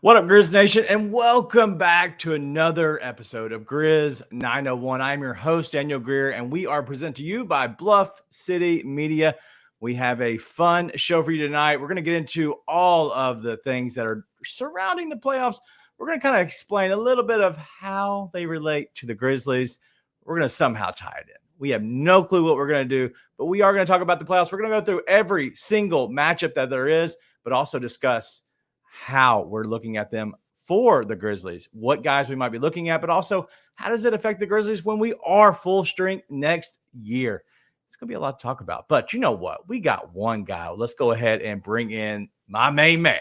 What up, Grizz Nation, and welcome back to another episode of Grizz 901. I'm your host, Daniel Greer, and we are presented to you by Bluff City Media. We have a fun show for you tonight. We're going to get into all of the things that are surrounding the playoffs. We're going to kind of explain a little bit of how they relate to the Grizzlies. We're going to somehow tie it in. We have no clue what we're going to do, but we are going to talk about the playoffs. We're going to go through every single matchup that there is, but also discuss how we're looking at them for the Grizzlies, what guys we might be looking at, but also how does it affect the Grizzlies when we are full strength next year? It's going to be a lot to talk about, but you know what? We got one guy. Let's go ahead and bring in my main man,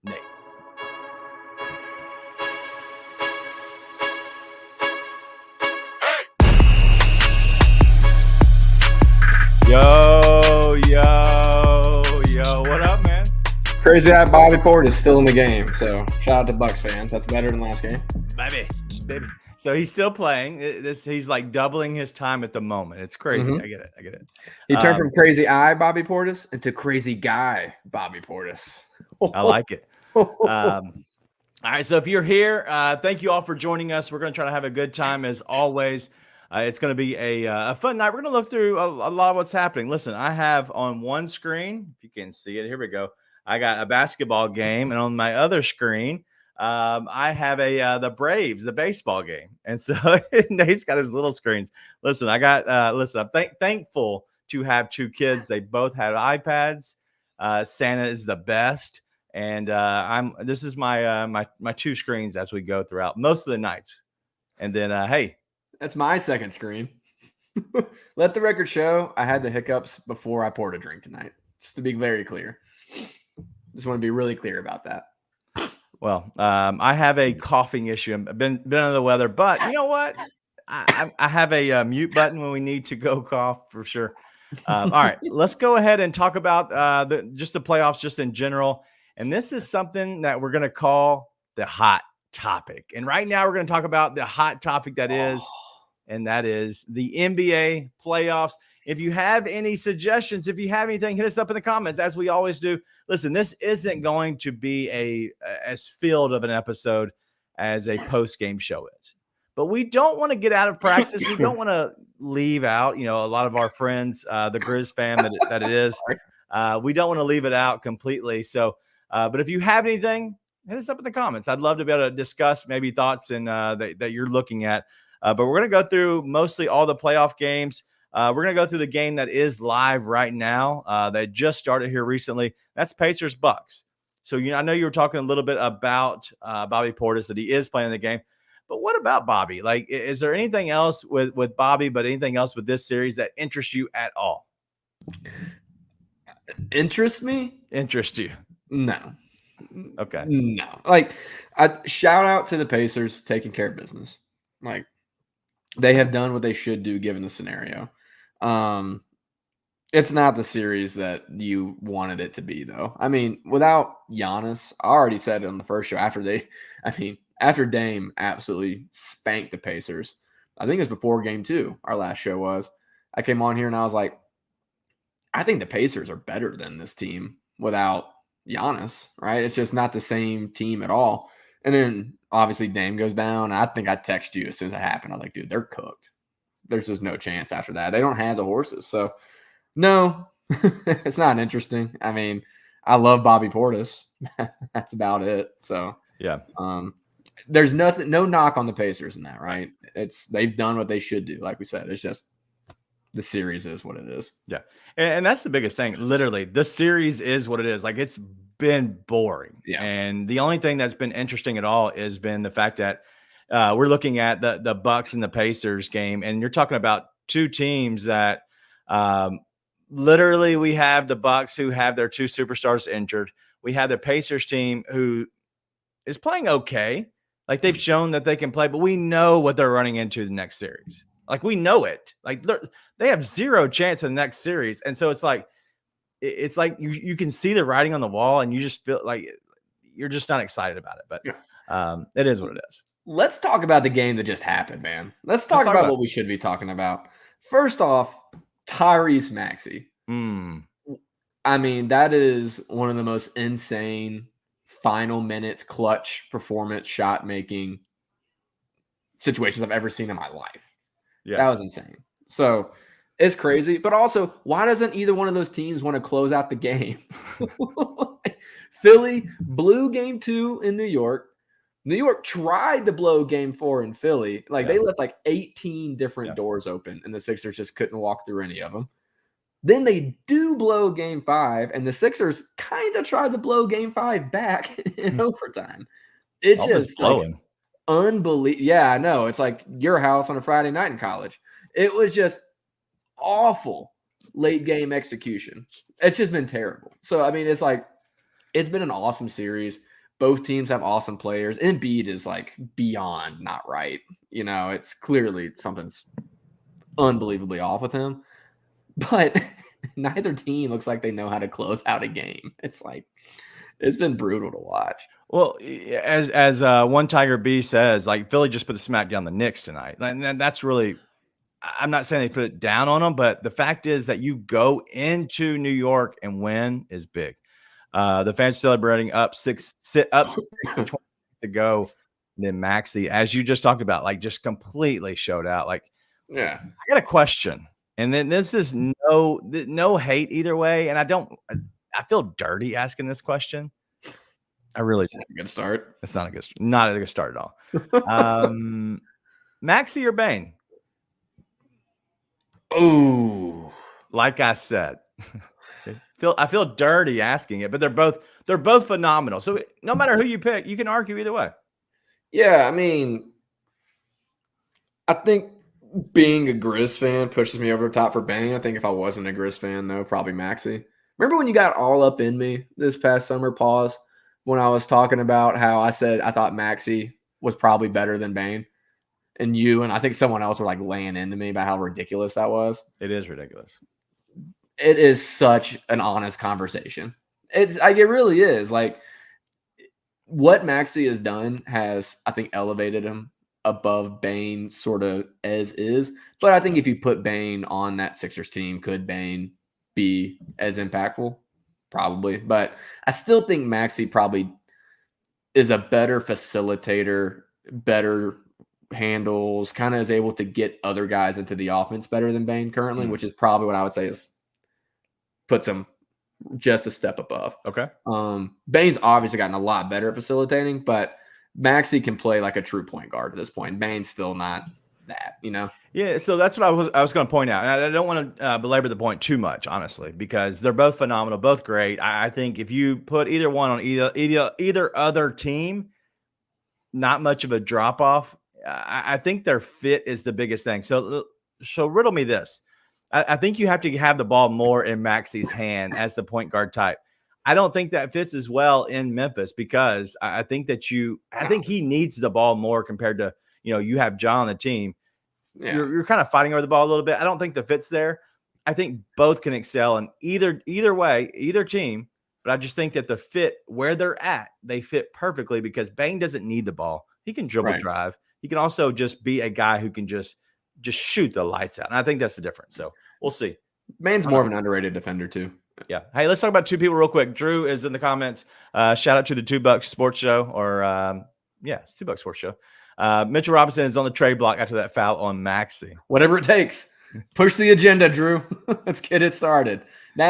Nate. Yo, what up, man? Crazy Eye Bobby Portis is still in the game, so shout out to Bucks fans. That's better than last game. Baby. So he's still playing. He's like doubling his time at the moment. It's crazy. Mm-hmm. I get it. He turned from Crazy Eye Bobby Portis into Crazy Guy Bobby Portis. I like it. All right, so if you're here, thank you all for joining us. We're going to try to have a good time as always. It's going to be a fun night. We're going to look through a lot of what's happening. Listen, I have on one screen, if you can see it, here we go. I got a basketball game, and on my other screen, I have the Braves, the baseball game. And so Nate's got his little screens. Listen, I'm thankful to have two kids. They both have iPads. Santa is the best. And this is my two screens as we go throughout most of the nights. And then, hey. That's my second screen. Let the record show I had the hiccups before I poured a drink tonight, just to be very clear. Just want to be really clear about that. Well, I have a coughing issue. I've been under the weather, but you know what? I have a mute button when we need to go cough for sure. All right, let's go ahead and talk about the playoffs just in general. And this is something that we're going to call the hot topic. And right now we're going to talk about the hot topic that is the NBA playoffs. If you have any suggestions, if you have anything, hit us up in the comments, as we always do. Listen, this isn't going to be as filled of an episode as a post-game show is. But we don't want to get out of practice. We don't want to leave out, a lot of our friends, the Grizz fan that it is. We don't want to leave it out completely. So, but if you have anything, hit us up in the comments. I'd love to be able to discuss maybe thoughts and that you're looking at. But we're going to go through mostly all the playoff games. We're going to go through the game that is live right now. That just started here recently. That's Pacers Bucks. So I know you were talking a little bit about Bobby Portis, that he is playing the game. But what about Bobby? Like, is there anything else with Bobby, but anything else with this series that interests you at all? Interest me? Interest you? No. Okay. No. Like, shout out to the Pacers taking care of business. Like, they have done what they should do given the scenario. It's not the series that you wanted it to be, though. I mean, without Giannis, I already said it on the first show after Dame absolutely spanked the Pacers. I think it was before game 2, our last show was. I came on here and I was like, I think the Pacers are better than this team without Giannis, right? It's just not the same team at all. And then obviously Dame goes down. I think I texted you as soon as it happened. I was like, dude, they're cooked. There's just no chance after that. They don't have the horses. So no, it's not interesting. I mean, I love Bobby Portis. That's about it. So yeah. There's no knock on the Pacers in that, right? They've done what they should do. Like we said, it's just the series is what it is. Yeah. And that's the biggest thing. Literally, the series is what it is. Like, it's been boring. Yeah. And the only thing that's been interesting at all has been the fact that we're looking at the Bucks and the Pacers game, and you're talking about two teams that literally we have the Bucks who have their two superstars injured. We have the Pacers team who is playing okay. Like, they've shown that they can play, but we know what they're running into the next series. Like, we know it. Like, they have zero chance in the next series. And so it's like you can see the writing on the wall, and you just feel like you're just not excited about it. But it is what it is. Let's talk about the game that just happened, man. Let's talk about what we should be talking about. First off, Tyrese Maxey. I mean, that is one of the most insane final minutes, clutch performance, shot making situations I've ever seen in my life. Yeah. That was insane. So it's crazy. But also, why doesn't either one of those teams want to close out the game? Philly blew game 2 in New York. New York tried to blow game 4 in Philly. Like they left like 18 different doors open, and the Sixers just couldn't walk through any of them. Then they do blow game 5, and the Sixers kind of tried to blow game 5 back in overtime. It's just like unbelievable. Yeah, I know. It's like your house on a Friday night in college. It was just awful late game execution. It's just been terrible. So, I mean, it's like, it's been an awesome series. Both teams have awesome players. Embiid is like beyond not right. You know, it's clearly something's unbelievably off with him. But neither team looks like they know how to close out a game. It's like, it's been brutal to watch. Well, as one Tiger B says, like Philly just put the smack down the Knicks tonight. And that's really, I'm not saying they put it down on them, but the fact is that you go into New York and win is big. The fans celebrating up 6 20 to go. And then Maxey, as you just talked about, like just completely showed out. Like, yeah, I got a question. And then this is no hate either way. And I feel dirty asking this question. I really It's not a good start. It's not a good start at all. Maxey or Bane? Oh, like I said, I feel dirty asking it, but they're both phenomenal. So no matter who you pick, you can argue either way. Yeah, I mean, I think being a Grizz fan pushes me over the top for Bane. I think if I wasn't a Grizz fan, though, probably Maxey. Remember when you got all up in me this past summer, pause, when I was talking about how I said I thought Maxey was probably better than Bane? And you and I think someone else were like laying into me about how ridiculous that was. It is ridiculous. It is such an honest conversation. It's like, it really is. Like, what Maxey has done has, I think, elevated him above Bane sort of as is. But I think if you put Bane on that Sixers team, could Bane be as impactful? Probably. But I still think Maxey probably is a better facilitator, better handles, kind of is able to get other guys into the offense better than Bane currently, which is probably what I would say is puts him just a step above. Okay. Bane's obviously gotten a lot better at facilitating, but Maxey can play like a true point guard at this point. Bane's still not that, you know? Yeah, so that's what I was going to point out. And I don't want to belabor the point too much, honestly, because they're both phenomenal, both great. I think if you put either one on either other team, not much of a drop off. I think their fit is the biggest thing. So riddle me this. I think you have to have the ball more in Maxey's hand as the point guard type. I don't think that fits as well in Memphis because I think he needs the ball more compared to, you have John on the team. Yeah. You're kind of fighting over the ball a little bit. I don't think the fit's there. I think both can excel in either way, either team. But I just think that the fit where they're at, they fit perfectly because Bane doesn't need the ball. He can dribble drive. He can also just be a guy who can just shoot the lights out. And I think that's the difference. So we'll see. Bane's more of an underrated defender too. Yeah. Hey, let's talk about two people real quick. Drew is in the comments. Shout out to the $2 Sports Show it's $2 Sports Show. Mitchell Robinson is on the trade block after that foul on Maxey. Whatever it takes. Push the agenda, Drew. Let's get it started. We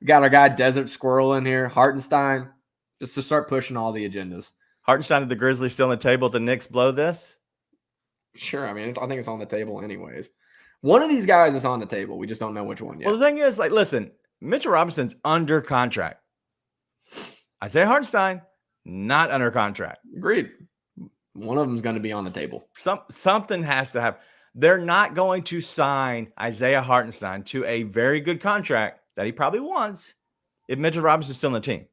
got our guy Desert Squirrel in here, Hartenstein, just to start pushing all the agendas. Hartenstein and the Grizzlies still on the table. The Knicks blow this? Sure. I mean, I think it's on the table anyways. One of these guys is on the table. We just don't know which one yet. Well, the thing is, listen, Mitchell Robinson's under contract. Isaiah Hartenstein, not under contract. Agreed. One of them is going to be on the table. Something has to happen. They're not going to sign Isaiah Hartenstein to a very good contract that he probably wants if Mitchell Robinson's still on the team.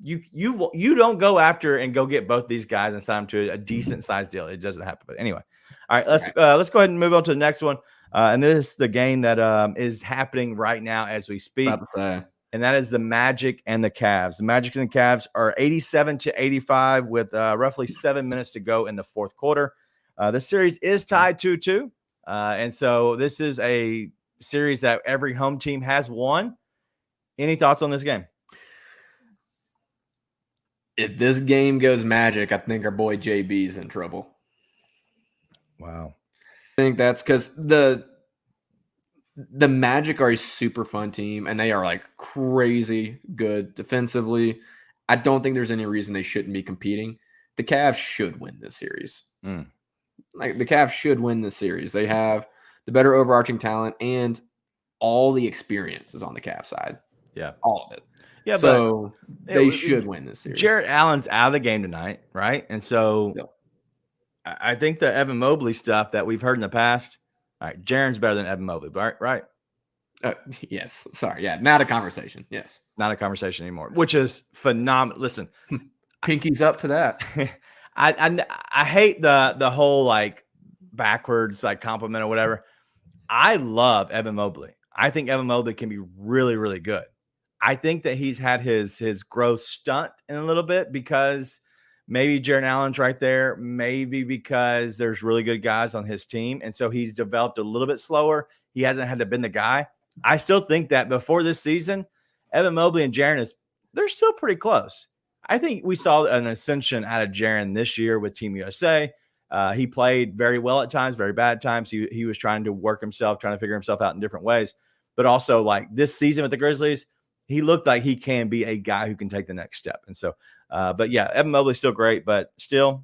You don't go after and go get both these guys and sign them to a decent sized deal. It doesn't happen. But anyway, all right, let's go ahead and move on to the next one. And this is the game that is happening right now as we speak. And that is the Magic and the Cavs. The Magic and the Cavs are 87-85 with roughly 7 minutes to go in the fourth quarter. The series is tied 2-2. And so this is a series that every home team has won. Any thoughts on this game? If this game goes Magic, I think our boy JB's in trouble. Wow. I think that's because the Magic are a super fun team, and they are like crazy good defensively. I don't think there's any reason they shouldn't be competing. The Cavs should win this series. Like the Cavs should win this series. They have the better overarching talent, and all the experience is on the Cavs side. Yeah, all of it. Yeah, so but they should win this series. Jarrett Allen's out of the game tonight, right? And so Yep. I think the Evan Mobley stuff that we've heard in the past. All right, Jaren's better than Evan Mobley, right? Yes. Sorry. Yeah. Not a conversation. Yes. Not a conversation anymore, which is phenomenal. Listen, pinkies up to that. I hate the whole like backwards like compliment or whatever. I love Evan Mobley. I think Evan Mobley can be really, really good. I think that he's had his growth stunt in a little bit because maybe Jarrett Allen's right there, maybe because there's really good guys on his team. And so he's developed a little bit slower. He hasn't had to been the guy. I still think that before this season, Evan Mobley and Jaren they're still pretty close. I think we saw an ascension out of Jaren this year with Team USA. He played very well at times, very bad at times. He was trying to work himself, trying to figure himself out in different ways. But also like this season with the Grizzlies, he looked like he can be a guy who can take the next step. And so, but yeah, Evan Mobley's still great, but still,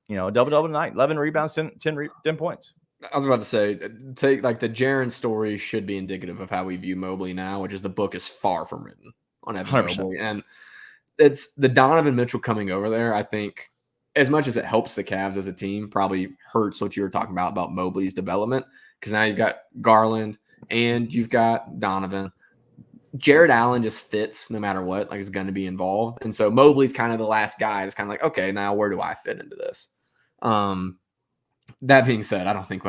double-double tonight, 11 rebounds, 10 points. I was about to say, take like the Jaren story should be indicative of how we view Mobley now, which is the book is far from written on Evan 100%. Mobley. And it's the Donovan Mitchell coming over there. I think as much as it helps the Cavs as a team, probably hurts what you were talking about Mobley's development. Because now you've got Garland and you've got Donovan. Jarrett Allen just fits no matter what, like is going to be involved. And so Mobley's kind of the last guy. It's kind of like, okay, now where do I fit into this? That being said, I don't think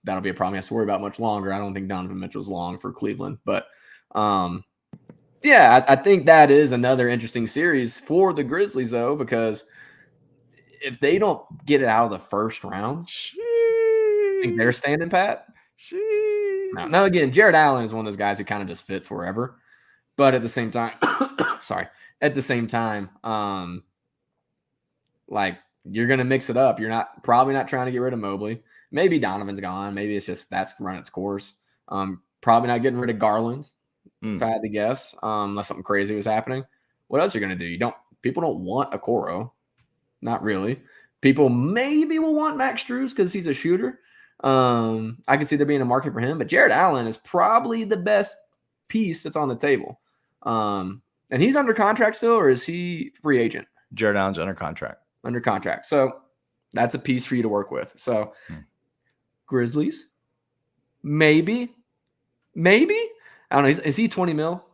that'll be a problem he has to worry about much longer. I don't think Donovan Mitchell's long for Cleveland. But yeah, I think that is another interesting series for the Grizzlies, though, because if they don't get it out of the first round, I think they're standing pat. Now, again, Jarrett Allen is one of those guys who kind of just fits wherever. But at the same time, like you're going to mix it up. You're probably not trying to get rid of Mobley. Maybe Donovan's gone. Maybe it's just that's run its course. Probably not getting rid of Garland, if I had to guess, unless something crazy was happening. What else are you going to do? People don't want a Okoro. Not really. People maybe will want Max Strus because he's a shooter. I can see there being a market for him, but Jarrett Allen is probably the best piece that's on the table. And he's under contract still, or is he free agent? Jarrett Allen's under contract. Under contract. So that's a piece for you to work with. So Grizzlies, maybe. I don't know. Is he 20 mil?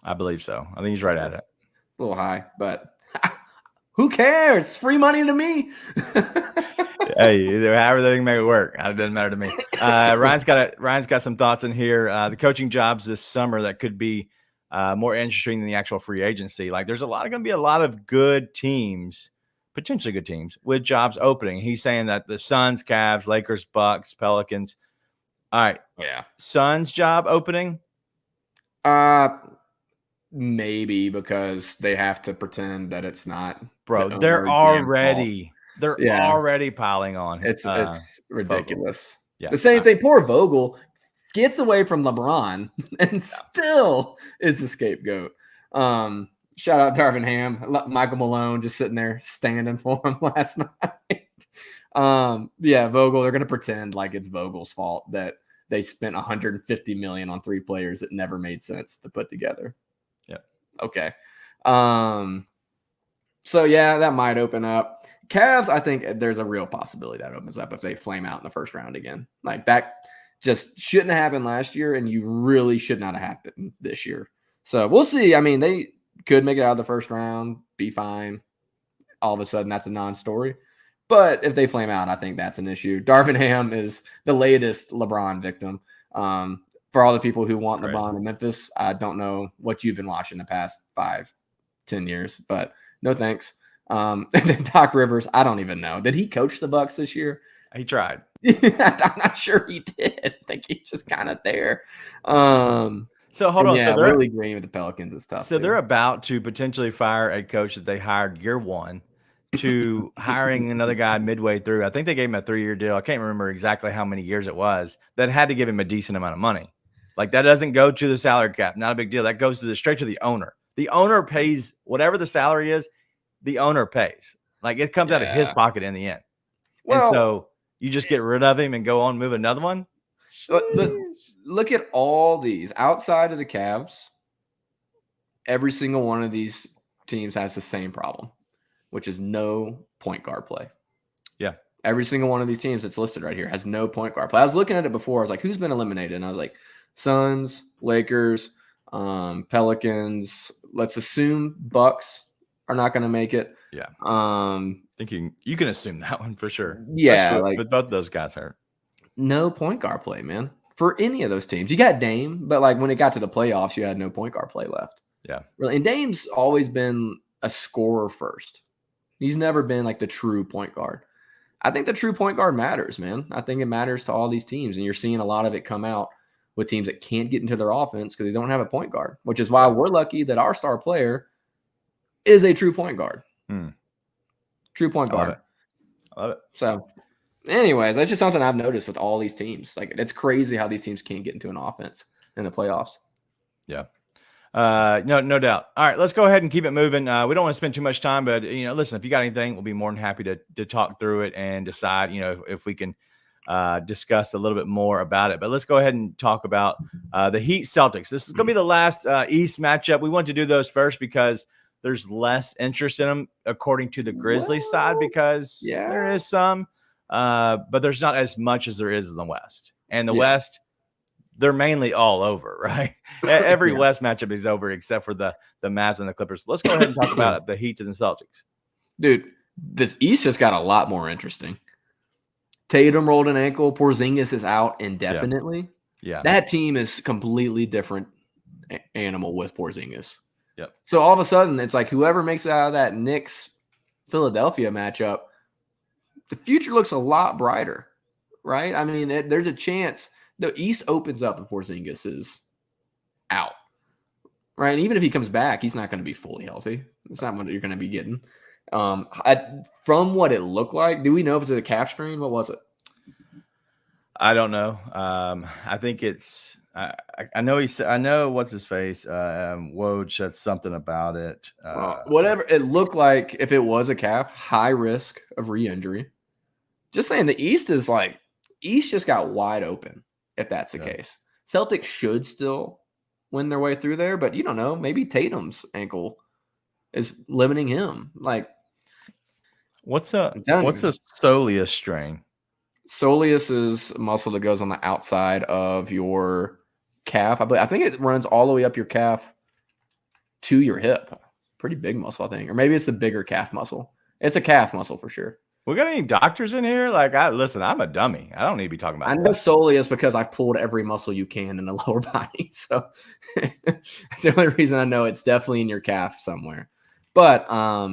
I believe so. I think he's right at it. A little high, but who cares? It's free money to me. Hey, however they can make it work, it doesn't matter to me. Ryan's got some thoughts in here. The coaching jobs this summer that could be more interesting than the actual free agency. Like, there's going to be a lot of good teams, potentially good teams, with jobs opening. He's saying that the Suns, Cavs, Lakers, Bucks, Pelicans. All right, yeah, Suns job opening. Maybe because they have to pretend that it's not. Bro, they're already piling on. It's ridiculous. Vogel. Yeah. The same thing. Poor Vogel gets away from LeBron and still is the scapegoat. Shout out Darvin Ham, Michael Malone just sitting there standing for him last night. Vogel, they're going to pretend like it's Vogel's fault that they spent $150 million on 3 players that never made sense to put together. Yep. Okay. So yeah, that might open up. Cavs, I think there's a real possibility that opens up if they flame out in the first round again. Like that just shouldn't have happened last year, and you really should not have happened this year. So we'll see. I mean, they could make it out of the first round, be fine. All of a sudden, that's a non-story. But if they flame out, I think that's an issue. Darvin Ham is the latest LeBron victim. For all the people who want LeBron in Memphis, I don't know what you've been watching the past 5-10 years, but no thanks. And then Doc Rivers, I don't even know. Did he coach the Bucks this year? He tried. I'm not sure he did. I think he's just kind of there. So hold And on. yeah, really green with the Pelicans is tough So they're too. about to potentially fire a coach that they hired year one to hiring another guy midway through. I think they gave him a 3-year deal. I can't remember exactly how many years it was. That had to give him a decent amount of money. Like that doesn't go to the salary cap. Not a big deal. That goes straight to the owner. The owner pays whatever the salary is. The owner pays. Like it comes out of his Yeah. pocket in the end. And Well, so you just get rid of him and go on and move another one. but Sheesh. look at all these outside of the Cavs. Every single one of these teams has the same problem, which is no point guard play. Yeah. Every single one of these teams that's listed right here has no point guard play. I was looking at it before. I was like, who's been eliminated? And I was like, Suns, Lakers, Pelicans. Let's assume Bucks are not going to make it. Yeah. I think you can assume that one for sure. Yeah, Especially like with both those guys hurt. No point guard play, man. For any of those teams. You got Dame, but like when it got to the playoffs, you had no point guard play left. Yeah. Really. And Dame's always been a scorer first. He's never been like the true point guard. I think the true point guard matters, man. I think it matters to all these teams. And you're seeing a lot of it come out with teams that can't get into their offense because they don't have a point guard, which is why we're lucky that our star player is a true point guard. True point guard. I love it. So, anyways, that's just something I've noticed with all these teams. Like, it's crazy how these teams can't get into an offense in the playoffs. Yeah. No doubt. All right, let's go ahead and keep it moving. We don't want to spend too much time, but listen, if you got anything, we'll be more than happy to talk through it and decide, if we can discuss a little bit more about it. But let's go ahead and talk about the Heat Celtics. This is going to be the last East matchup. We want to do those first because there's less interest in them, according to the Grizzlies side, because there is some, but there's not as much as there is in the West. And the West, they're mainly all over, right? Every West matchup is over except for the Mavs and the Clippers. Let's go ahead and talk about the Heat and the Celtics. Dude, this East just got a lot more interesting. Tatum rolled an ankle. Porzingis is out indefinitely. Yeah. That team is completely different animal with Porzingis. Yep. So all of a sudden, it's like whoever makes it out of that Knicks-Philadelphia matchup, the future looks a lot brighter, right? I mean, there's a chance the East opens up if Porzingis is out, right? And even if he comes back, he's not going to be fully healthy. It's not what you're going to be getting. From what it looked like, do we know if it's a calf strain? What was it? I don't know. I think it's. I know he said. I know what's his face. Woj said something about it. Whatever it looked like, if it was a calf, high risk of re-injury. Just saying, the East just got wide open. If that's the case, Celtics should still win their way through there, but you don't know. Maybe Tatum's ankle is limiting him. Like, what's a soleus strain? Soleus is a muscle that goes on the outside of your calf. I think it runs all the way up your calf to your hip. Pretty big muscle, I think, or maybe it's a bigger calf muscle. It's a calf muscle for sure. We got any doctors in here? Listen, I'm a dummy. I don't need to be talking about. I know soleus because I've pulled every muscle you can in the lower body, so that's the only reason I know it's definitely in your calf somewhere. But I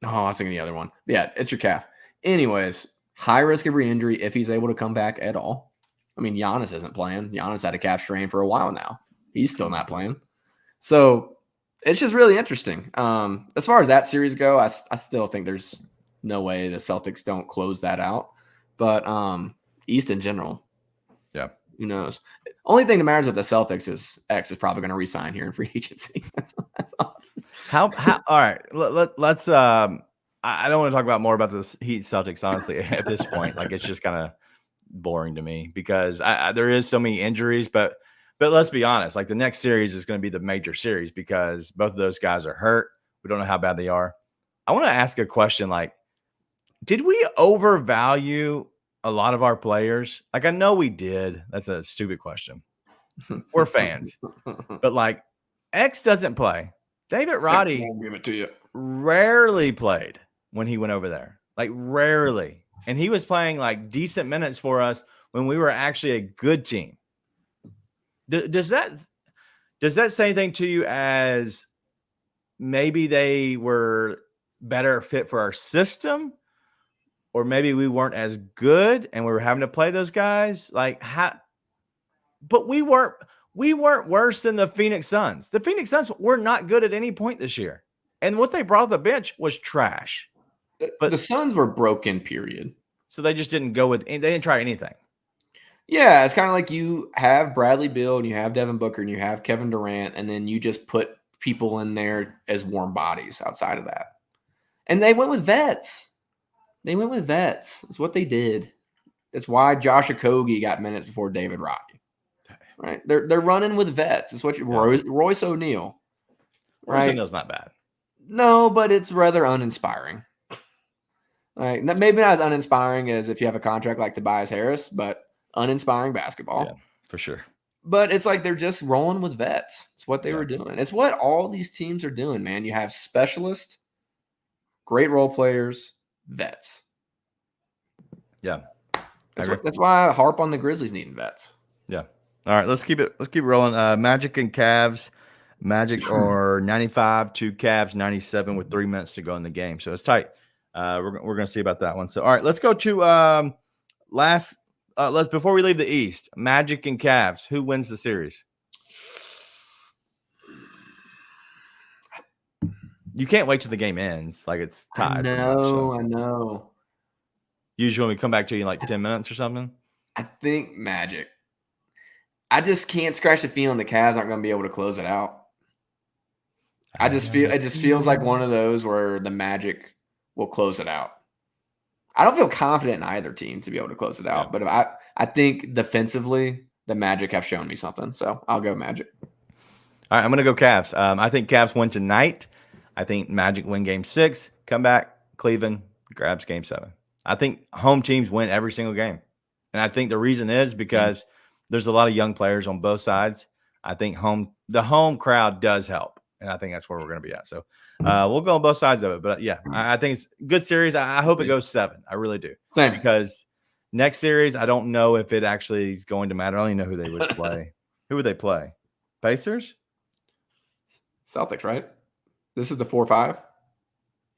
was thinking the other one. Yeah, it's your calf. Anyways, high risk of re-injury if he's able to come back at all. I mean, Giannis isn't playing. Giannis had a calf strain for a while now. He's still not playing. So it's just really interesting. As far as that series go, I still think there's no way the Celtics don't close that out. But East in general, who knows? Only thing that matters with the Celtics is X is probably going to resign here in free agency. That's all. How all right. Let's I don't want to talk about more about this Heat Celtics, honestly, at this point. Like, it's just kind of boring to me because there is so many injuries, but let's be honest, like the next series is going to be the major series because both of those guys are hurt. We don't know how bad they are. I want to ask a question. Like, did we overvalue a lot of our players? Like, I know we did. That's a stupid question. We're fans, but like X doesn't play. David Roddy won't give it to you. Rarely played when he went over there, like rarely. And he was playing like decent minutes for us when we were actually a good team. Does that say anything to you as maybe they were better fit for our system, or maybe we weren't as good and we were having to play those guys? Like, how? But we we weren't worse than the Phoenix Suns. The Phoenix Suns were not good at any point this year. And what they brought off the bench was trash. The Suns were broken, period. So they just didn't go with – they didn't try anything. Yeah, it's kind of like you have Bradley Beal and you have Devin Booker and you have Kevin Durant, and then you just put people in there as warm bodies outside of that. And they went with vets. That's what they did. That's why Josh Okogie got minutes before David Roddy. Right? They're running with vets. It's what Royce O'Neal. Royce O'Neal's not bad. No, but it's rather uninspiring. Right? Maybe not as uninspiring as if you have a contract like Tobias Harris, but uninspiring basketball. Yeah, for sure. But it's like they're just rolling with vets. It's what they were doing. It's what all these teams are doing, man. You have specialists, great role players, vets. Yeah. That's why I harp on the Grizzlies needing vets. Yeah. All right, let's keep rolling. Magic and Cavs. Magic are 95 to Cavs 97 with 3 minutes to go in the game. So it's tight. We're going to see about that one. So all right, let's go to before we leave the East, Magic and Cavs. Who wins the series? You can't wait till the game ends. Like it's tied. I know. Usually when we come back to you in like 10 minutes or something. I think Magic. I just can't scratch the feeling the Cavs aren't going to be able to close it out. It just feels like one of those where the Magic will close it out. I don't feel confident in either team to be able to close it out, but I think defensively the Magic have shown me something, so I'll go Magic. All right, I'm going to go Cavs. I think Cavs win tonight. I think Magic win Game 6. Come back, Cleveland grabs Game 7. I think home teams win every single game, and I think the reason is because there's a lot of young players on both sides. I think the home crowd does help, and I think that's where we're going to be at. So we'll go on both sides of it. But, yeah, I think it's a good series. I hope it goes 7. I really do. Same. Because next series, I don't know if it actually is going to matter. I don't even know who they would play. Who would they play? Pacers? Celtics, right? This is the 4-5?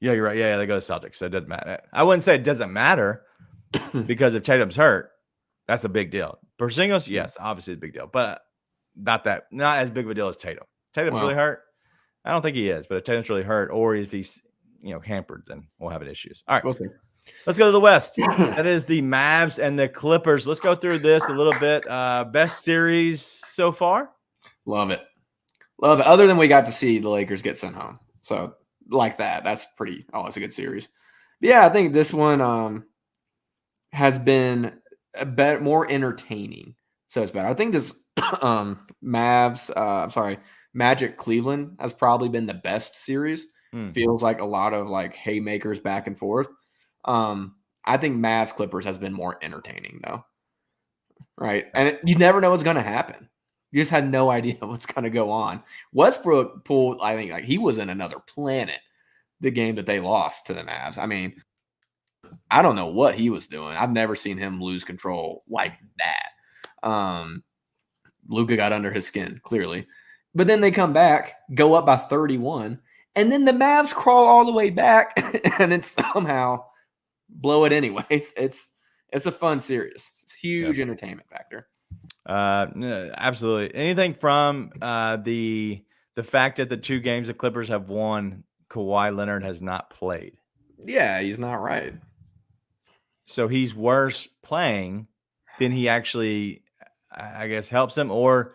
Yeah, you're right. Yeah, they go to Celtics. So it doesn't matter. I wouldn't say it doesn't matter because if Tatum's hurt, that's a big deal. Porzingis, yes, obviously a big deal, but not as big of a deal as Tatum. Tatum's really hurt. I don't think he is, but if Tatum's really hurt, or if he's hampered, then we'll have issues. All right, let's go to the West. That is the Mavs and the Clippers. Let's go through this a little bit. Best series so far. Love it. Other than we got to see the Lakers get sent home, so like that's pretty. Oh, it's a good series. But yeah, I think this one has been a bit more entertaining. So it's better. I think this Magic Cleveland has probably been the best series. Feels like a lot of like haymakers back and forth. I think Mavs Clippers has been more entertaining though. Right. And you never know what's going to happen. You just had no idea what's going to go on. Westbrook pulled, I think, like he was in another planet the game that they lost to the Mavs. I mean, I don't know what he was doing. I've never seen him lose control like that. Luka got under his skin, clearly. But then they come back, go up by 31, and then the Mavs crawl all the way back and then somehow blow it anyways. It's a fun series. It's a huge entertainment factor. Absolutely. Anything from the fact that the 2 games the Clippers have won, Kawhi Leonard has not played. Yeah, he's not right. So he's worse playing than he actually, I guess, helps them, or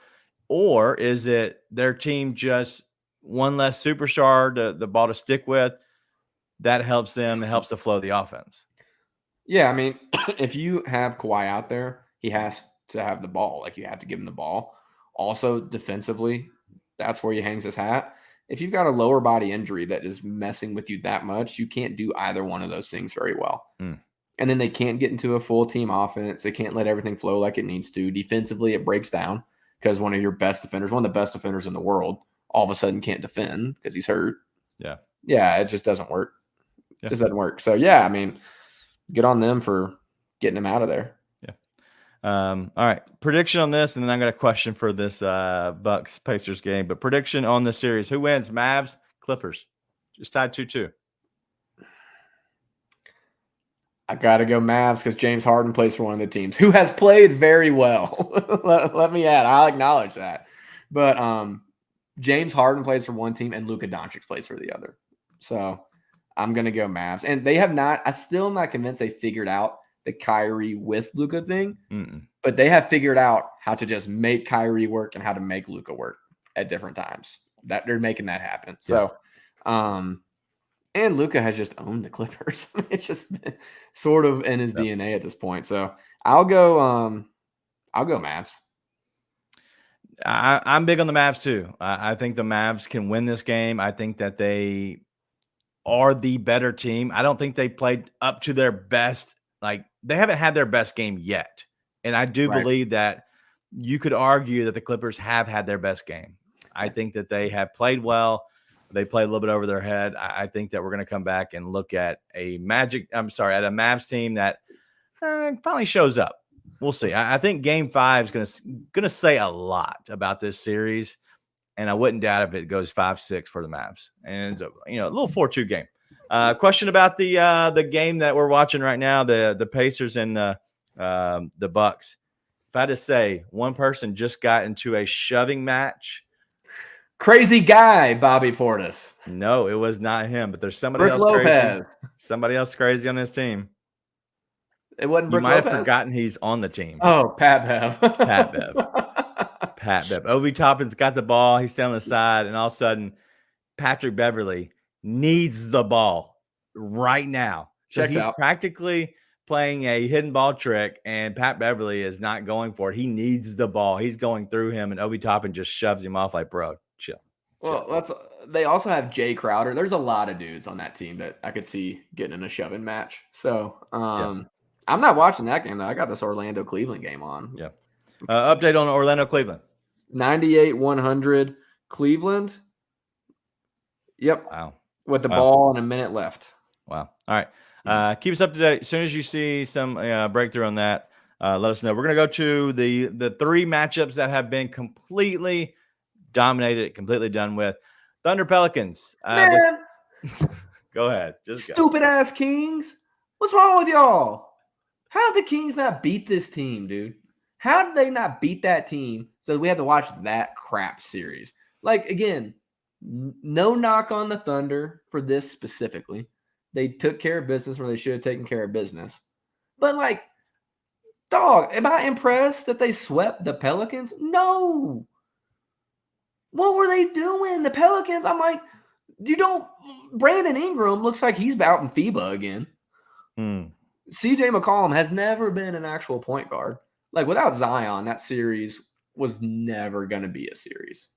is it their team just one less superstar, the ball to stick with, that helps them, it helps to flow the offense? Yeah, I mean, if you have Kawhi out there, he has to have the ball. Like, you have to give him the ball. Also, defensively, that's where he hangs his hat. If you've got a lower body injury that is messing with you that much, you can't do either one of those things very well. And then they can't get into a full team offense. They can't let everything flow like it needs to. Defensively, it breaks down because one of your best defenders, one of the best defenders in the world, all of a sudden can't defend because he's hurt. Yeah, it just doesn't work. It just doesn't work. So, yeah, I mean, good on them for getting him out of there. All right. Prediction on this, and then I got a question for this Bucks Pacers game. But prediction on the series: who wins? Mavs, Clippers. Just tied 2-2. I got to go Mavs because James Harden plays for one of the teams who has played very well. let me add, I'll acknowledge that. But James Harden plays for one team and Luka Doncic plays for the other. So I'm gonna go Mavs. And they have not. I still am not convinced they figured out the Kyrie with Luka thing. But they have figured out how to just make Kyrie work and how to make Luka work at different times. That they're making that happen. So, and Luka has just owned the Clippers. It's just been sort of in his DNA at this point. So I'll go Mavs. I'm big on the Mavs too. I think the Mavs can win this game. I think that they are the better team. I don't think they played up to their best. Like, they haven't had their best game yet. And I do believe that you could argue that the Clippers have had their best game. I think that they have played well. They played a little bit over their head. I think that we're going to come back and look at a Mavs team that finally shows up. We'll see. I think Game 5 is going to say a lot about this series, and I wouldn't doubt if it goes 5-6 for the Mavs. And it's a little 4-2 game. Question about the game that we're watching right now, the Pacers and the Bucks. If I had to say, one person just got into a shoving match. Crazy guy, Bobby Portis. No, it was not him, but there's somebody Brook else Lopez. crazy. Somebody else crazy on this team. It wasn't Brook Lopez? You might have forgotten he's on the team. Oh, Pat Bev. Pat Bev. Obi Toppin's got the ball. He's standing on the side, and all of a sudden, Patrick Beverley needs the ball right now. So he's practically playing a hidden ball trick, and Pat Beverley is not going for it. He needs the ball. He's going through him, and Obi Toppin just shoves him off like, bro, chill. Well, they also have Jay Crowder. There's a lot of dudes on that team that I could see getting in a shoving match. So I'm not watching that game, though. I got this Orlando-Cleveland game on. Yeah. Update on Orlando-Cleveland. 98-100 Cleveland. Yep. Wow. With the ball and a minute left. Wow. All right. Keep us up to date. As soon as you see some breakthrough on that, let us know. We're going to go to the three matchups that have been completely dominated, completely done with. Thunder Pelicans. Man. Go ahead. Stupid ass Kings. What's wrong with y'all? How did the Kings not beat this team, dude? How did they not beat that team so we have to watch that crap series? Like, again, no knock on the Thunder for this specifically. They took care of business where they should have taken care of business. But, like, dog, am I impressed that they swept the Pelicans? No. What were they doing? The Pelicans, I'm like, Brandon Ingram looks like he's out in FIBA again. CJ McCollum has never been an actual point guard. Like, without Zion, that series was never going to be a series.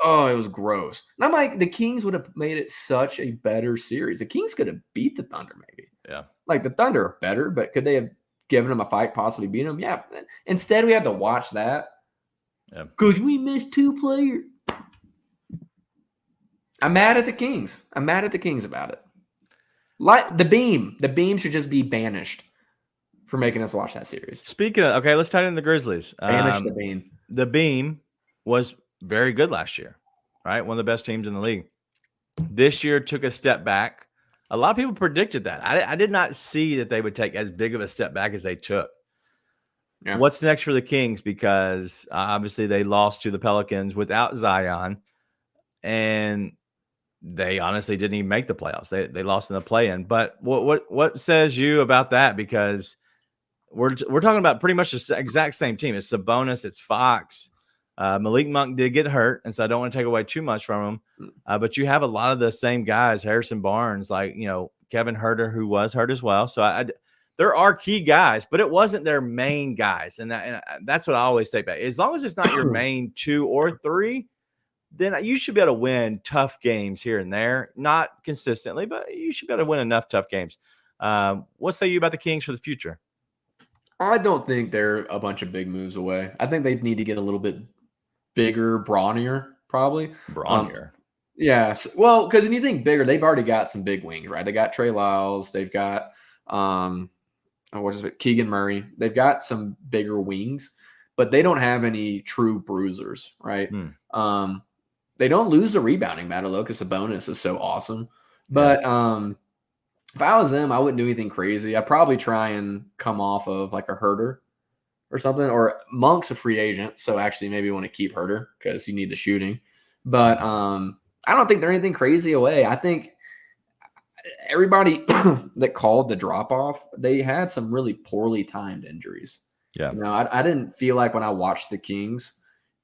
Oh, it was gross. And I'm like, the Kings would have made it such a better series. The Kings could have beat the Thunder, maybe. Yeah. Like, the Thunder are better, but could they have given them a fight, possibly beat them? Yeah. Instead, we had to watch that. Yeah. Because we missed two players. I'm mad at the Kings. I'm mad at the Kings about it. Like the beam. The beam should just be banished for making us watch that series. Speaking of, okay, let's tie in the Grizzlies. Banish the beam. The beam was very good last year, right? One of the best teams in the league. This year took a step back. A lot of people predicted that. I did not see that they would take as big of a step back as they took. Yeah. What's next for the Kings? Because obviously they lost to the Pelicans without Zion, and they honestly didn't even make the playoffs. They lost in the play-in. But what says you about that? Because we're talking about pretty much the exact same team. It's Sabonis, it's Fox. Malik Monk did get hurt, and so I don't want to take away too much from him. But you have a lot of the same guys, Harrison Barnes, like, Kevin Huerter, who was hurt as well. So there are key guys, but it wasn't their main guys. And that's what I always take back. As long as it's not your main two or three, then you should be able to win tough games here and there. Not consistently, but you should be able to win enough tough games. What say you about the Kings for the future? I don't think they're a bunch of big moves away. I think they need to get a little bit bigger, brawnier, probably. Brawnier. Yes. Well, because when you think bigger, they've already got some big wings, right? They got Trey Lyles. They've got Keegan Murray. They've got some bigger wings, but they don't have any true bruisers, right? They don't lose the rebounding battle, though, because Sabonis is so awesome. But if I was them, I wouldn't do anything crazy. I'd probably try and come off of like a Huerter or something. Or Monk's a free agent, so actually maybe you want to keep Herter because you need the shooting. But I don't think they're anything crazy away. I think everybody that called the drop off, they had some really poorly timed injuries. Yeah. I didn't feel like when I watched the Kings,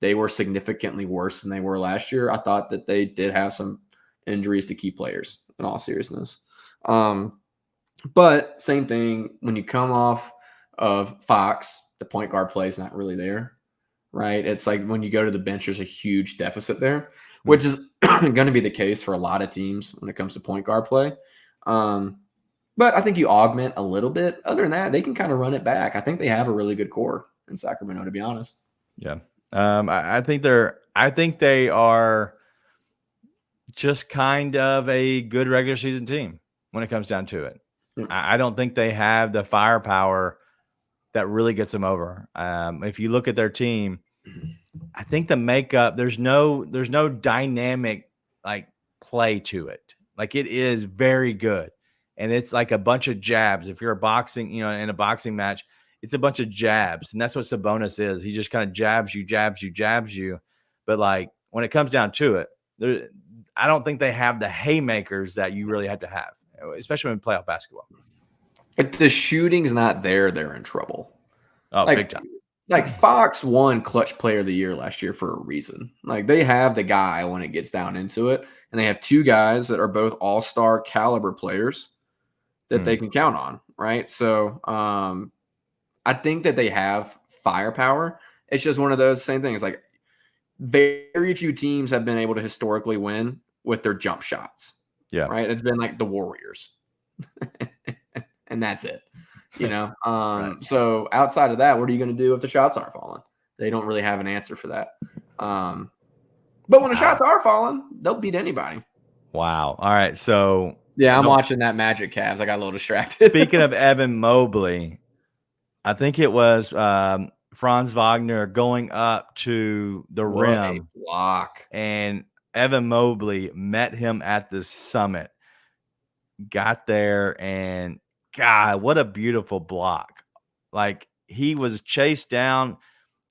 they were significantly worse than they were last year. I thought that they did have some injuries to key players, in all seriousness. But same thing when you come off of Fox, the point guard play is not really there, right? It's like when you go to the bench, there's a huge deficit there, which is going to be the case for a lot of teams when it comes to point guard play. But I think you augment a little bit. Other than that, they can kind of run it back. I think they have a really good core in Sacramento, to be honest. Yeah. I think they are just kind of a good regular season team when it comes down to it. I don't think they have the firepower that really gets them over. If you look at their team, I think the makeup, there's no dynamic like play to it. Like it is very good. And it's like a bunch of jabs. If you're in a boxing match, it's a bunch of jabs. And that's what Sabonis is. He just kind of jabs you. But like when it comes down to it, I don't think they have the haymakers that you really have to have, especially in playoff basketball. If the shooting's not there, they're in trouble. Oh, big time. Like Fox won Clutch Player of the Year last year for a reason. Like they have the guy when it gets down into it, and they have two guys that are both all-star caliber players that they can count on, right? So I think that they have firepower. It's just one of those same things. Like very few teams have been able to historically win with their jump shots. Yeah. Right. It's been like the Warriors. And that's it. Right. So outside of that, what are you going to do if the shots aren't falling? They don't really have an answer for that. But when the shots are falling, they'll beat anybody. Wow. All right. So yeah, I'm watching that Magic Cavs. I got a little distracted. Speaking of Evan Mobley, I think it was Franz Wagner going up to the rim block, and Evan Mobley met him at the summit, got there, and God, what a beautiful block. Like he was chased down.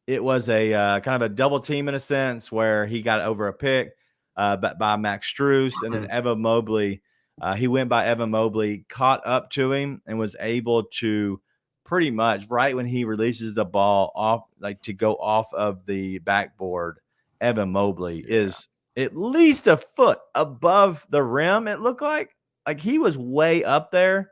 It was a kind of a double team in a sense where he got over a pick by Max Strus, and then Evan Mobley, he went by Evan Mobley, caught up to him and was able to pretty much right when he releases the ball off, like to go off of the backboard, Evan Mobley is at least a foot above the rim. It looked like he was way up there,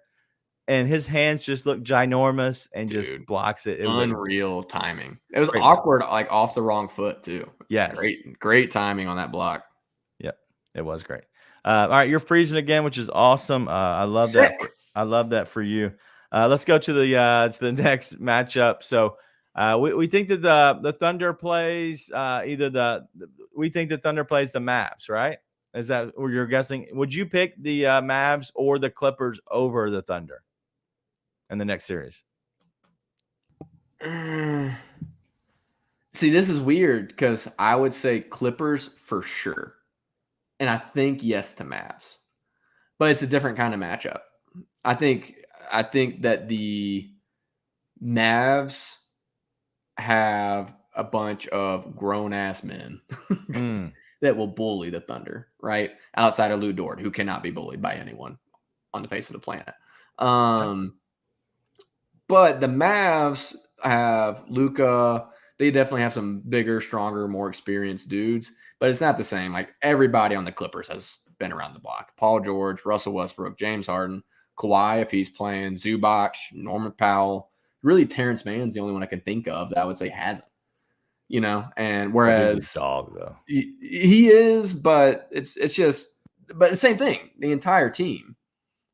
and his hands just looked ginormous and just blocks it. It was unreal timing. It was awkward, like off the wrong foot too. Yes. Great timing on that block. Yep. It was great. All right. You're freezing again, which is awesome. I love that. I love that for you. Let's go to the next matchup. So we think that the Thunder plays we think the Thunder plays the Mavs, right? Is that what you're guessing? Would you pick the Mavs or the Clippers over the Thunder in the next series? See, this is weird because I would say Clippers for sure. And I think yes to Mavs. But it's a different kind of matchup. I think that the Mavs have a bunch of grown-ass men that will bully the Thunder, right? Outside of Lou Dort, who cannot be bullied by anyone on the face of the planet. But the Mavs have Luka. They definitely have some bigger, stronger, more experienced dudes. But it's not the same. Like everybody on the Clippers has been around the block. Paul George, Russell Westbrook, James Harden, Kawhi if he's playing, Zubac, Norman Powell. Really, Terrence Mann's the only one I can think of that I would say hasn't. And whereas dog though he is, but it's the same thing. The entire team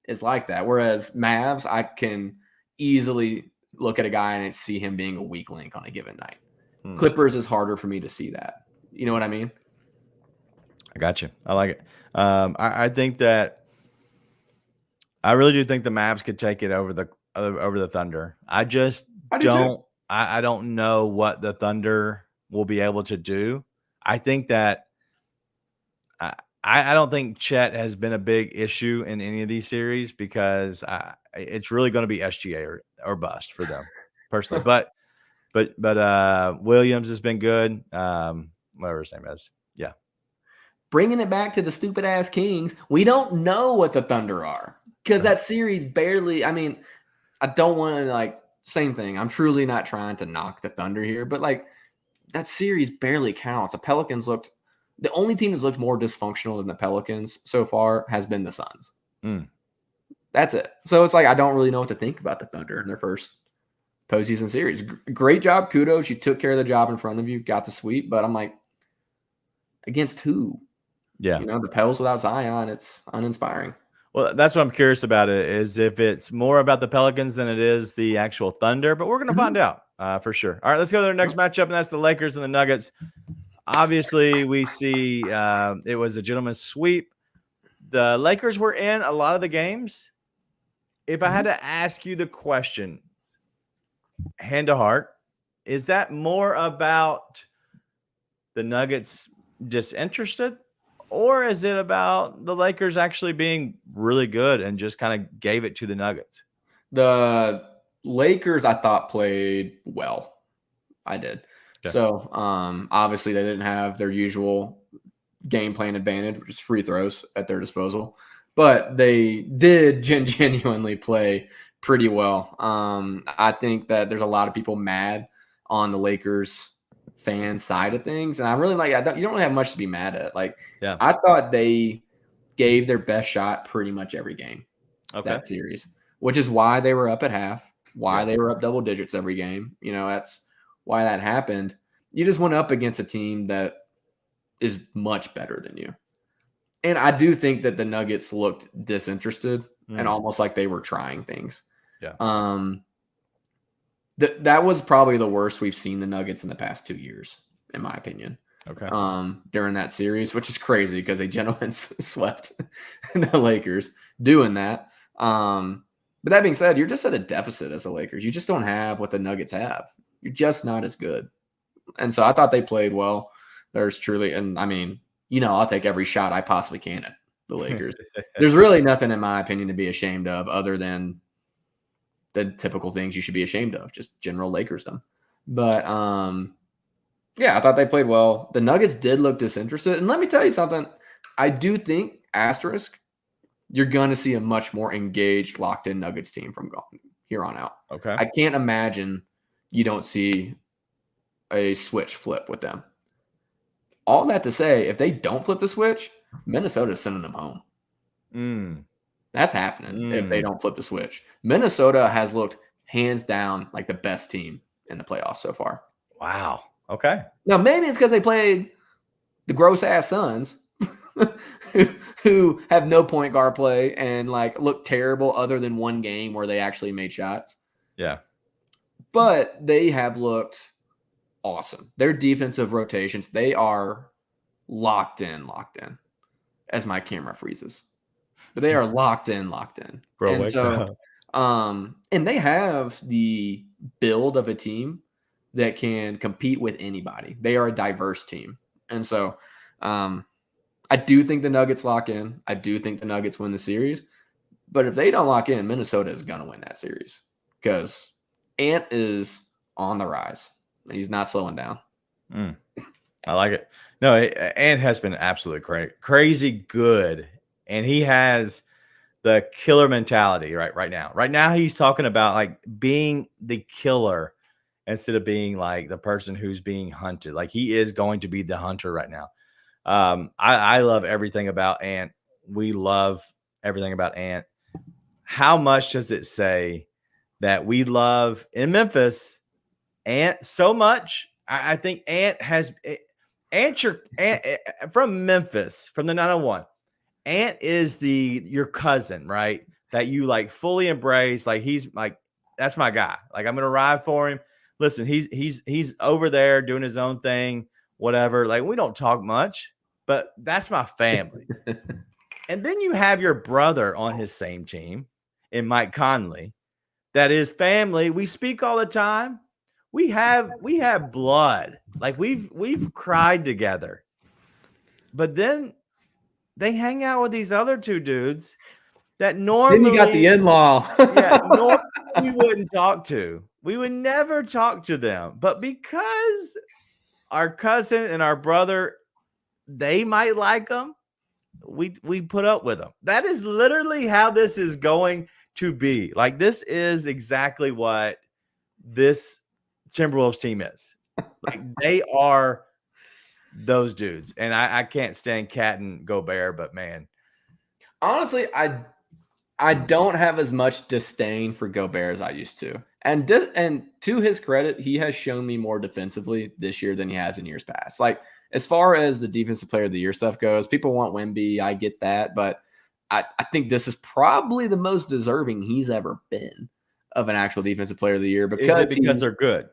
is like that. Whereas Mavs, I can easily look at a guy and see him being a weak link on a given night. Clippers is harder for me to see that. You know what I mean? I got you. I like it. I think that I really do think the Mavs could take it over the Thunder. I just don't. I don't know what the Thunder will be able to do. I think that I don't think Chet has been a big issue in any of these series because it's really going to be SGA or bust for them personally. But But Williams has been good. Whatever his name is. Yeah. Bringing it back to the stupid ass Kings, we don't know what the Thunder are because that series barely. I mean, I don't want to same thing. I'm truly not trying to knock the Thunder here, but that series barely counts. The Pelicans the only team that's looked more dysfunctional than the Pelicans so far has been the Suns. That's it. So it's I don't really know what to think about the Thunder in their first postseason series. Great job. Kudos. You took care of the job in front of you, got the sweep, but I'm against who? Yeah. The Pels without Zion, it's uninspiring. Well, that's what I'm curious about is if it's more about the Pelicans than it is the actual Thunder, but we're going to find out for sure. All right, let's go to the next matchup, and that's the Lakers and the Nuggets. Obviously, we see it was a gentleman's sweep. The Lakers were in a lot of the games. If I had to ask you the question, hand to heart, is that more about the Nuggets disinterested? Or is it about the Lakers actually being really good and just kind of gave it to the Nuggets? The Lakers, I thought, played well. I did. Okay. So, obviously, they didn't have their usual game plan advantage, which is free throws at their disposal. But they did genuinely play pretty well. I think that there's a lot of people mad on the Lakers fan side of things, and I'm really you don't really have much to be mad at. I thought they gave their best shot pretty much every game that series, which is why they were up at half, why they were up double digits every game. That's why that happened. You just went up against a team that is much better than you, and I do think that the Nuggets looked disinterested and almost like they were trying things. That was probably the worst we've seen the Nuggets in the past 2 years, in my opinion. During that series, which is crazy because they gentlemen swept the Lakers doing that. But that being said, you're just at a deficit as the Lakers. You just don't have what the Nuggets have. You're just not as good. And so I thought they played well. There's truly, and I mean, I'll take every shot I possibly can at the Lakers. There's really nothing, in my opinion, to be ashamed of other than the typical things you should be ashamed of, just general Lakersdom. But I thought they played well. The Nuggets did look disinterested. And let me tell you something. I do think, asterisk, you're going to see a much more engaged, locked-in Nuggets team from here on out. I can't imagine you don't see a switch flip with them. All that to say, if they don't flip the switch, Minnesota's sending them home. That's happening if they don't flip the switch. Minnesota has looked hands down like the best team in the playoffs so far. Wow. Okay. Now, maybe it's because they played the gross-ass Suns who have no point guard play and look terrible other than one game where they actually made shots. Yeah. But they have looked awesome. Their defensive rotations, they are locked in as my camera freezes. But they are locked in. And so, and they have the build of a team that can compete with anybody. They are a diverse team. And so, I do think the Nuggets lock in. I do think the Nuggets win the series. But if they don't lock in, Minnesota is going to win that series because Ant is on the rise and he's not slowing down. I like it. No, Ant has been absolutely crazy good. And he has the killer mentality right now. Right now, he's talking about being the killer instead of being the person who's being hunted. He is going to be the hunter right now. I love everything about Ant. We love everything about Ant. How much does it say that we love in Memphis Ant so much? I think Ant from Memphis, from the 901. Ant is your cousin, right? That you fully embrace. He's that's my guy. I'm gonna ride for him. Listen, he's over there doing his own thing, whatever. We don't talk much, but that's my family. And then you have your brother on his same team, in Mike Conley. That is family. We speak all the time. We have blood. We've cried together. But then they hang out with these other two dudes that normally then you got the in-law. normally we wouldn't talk to. We would never talk to them. But because our cousin and our brother, they might like them, we put up with them. That is literally how this is going to be. Like, this is exactly what this Timberwolves team is. Like, they are those dudes. And I can't stand Cat and Gobert, but man. Honestly, I don't have as much disdain for Gobert as I used to. And to his credit, he has shown me more defensively this year than he has in years past. Like, as far as the defensive player of the year stuff goes, people want Wemby. I get that. But I think this is probably the most deserving he's ever been of an actual defensive player of the year. Is it because they're good?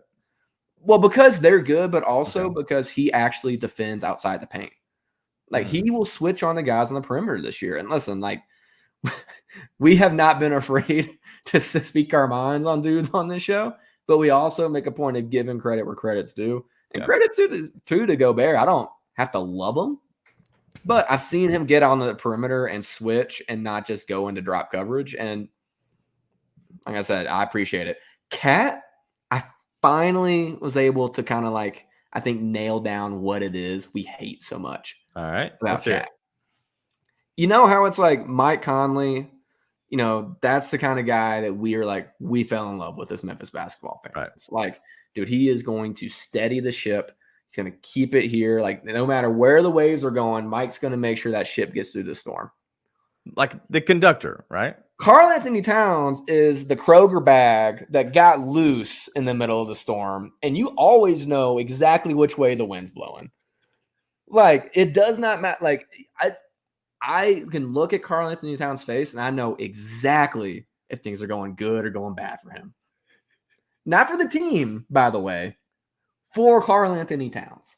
Well, because they're good, but also because he actually defends outside the paint. Like, he will switch on the guys on the perimeter this year. And listen, like, we have not been afraid to speak our minds on dudes on this show, but we also make a point of giving credit where credit's due. And credit to Gobert. I don't have to love him, but I've seen him get on the perimeter and switch and not just go into drop coverage. And like I said, I appreciate it. Cat, I finally was able to kind of like, I think, nail down what it is we hate so much. All right. About Cat. You know how it's like Mike Conley, you know, that's the kind of guy that we fell in love with as Memphis basketball fans. Right. Like, dude, he is going to steady the ship. He's going to keep it here. Like, no matter where the waves are going, Mike's going to make sure that ship gets through the storm. Like the conductor, right? Karl Anthony Towns is the Kroger bag that got loose in the middle of the storm, and you always know exactly which way the wind's blowing. Like, it does not matter. Like, I can look at Karl Anthony Towns' face, and I know exactly if things are going good or going bad for him. Not for the team, by the way, for Karl Anthony Towns.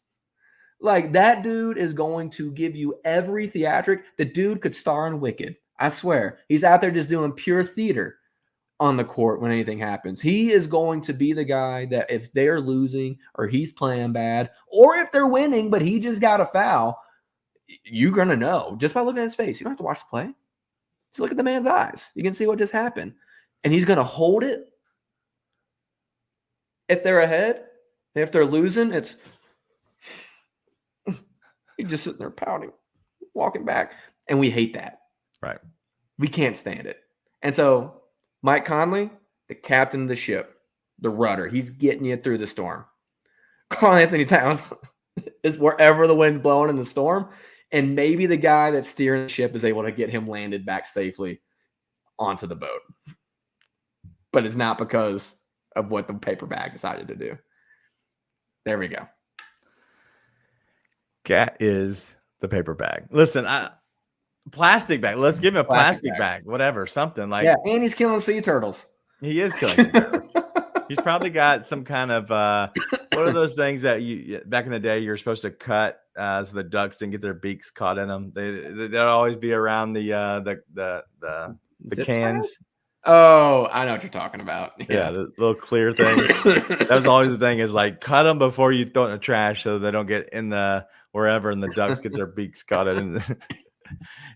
Like, that dude is going to give you every theatric. The dude could star in Wicked. I swear. He's out there just doing pure theater on the court when anything happens. He is going to be the guy that if they're losing or he's playing bad, or if they're winning but he just got a foul, you're going to know just by looking at his face. You don't have to watch the play. Just look at the man's eyes. You can see what just happened. And he's going to hold it. If they're ahead, if they're losing, it's he's just sitting there pouting, walking back. And we hate that. Right. We can't stand it. And so Mike Conley, the captain of the ship, the rudder, he's getting you through the storm. Karl Anthony Towns is wherever the wind's blowing in the storm. And maybe the guy that's steering the ship is able to get him landed back safely onto the boat. But it's not because of what the paper bag decided to do. There we go. Cat is the paper bag. Listen, plastic bag. Let's give him a plastic bag. Whatever, something like. Yeah, and he's killing sea turtles. He is killing sea turtles. He's probably got some kind of what are those things that you back in the day you're supposed to cut so the ducks didn't get their beaks caught in them. They'll always be around the cans. Ties? Oh, I know what you're talking about. Yeah, the little clear thing. That was always the thing is like cut them before you throw it in the trash so they don't get in the wherever and the ducks get their beaks caught in.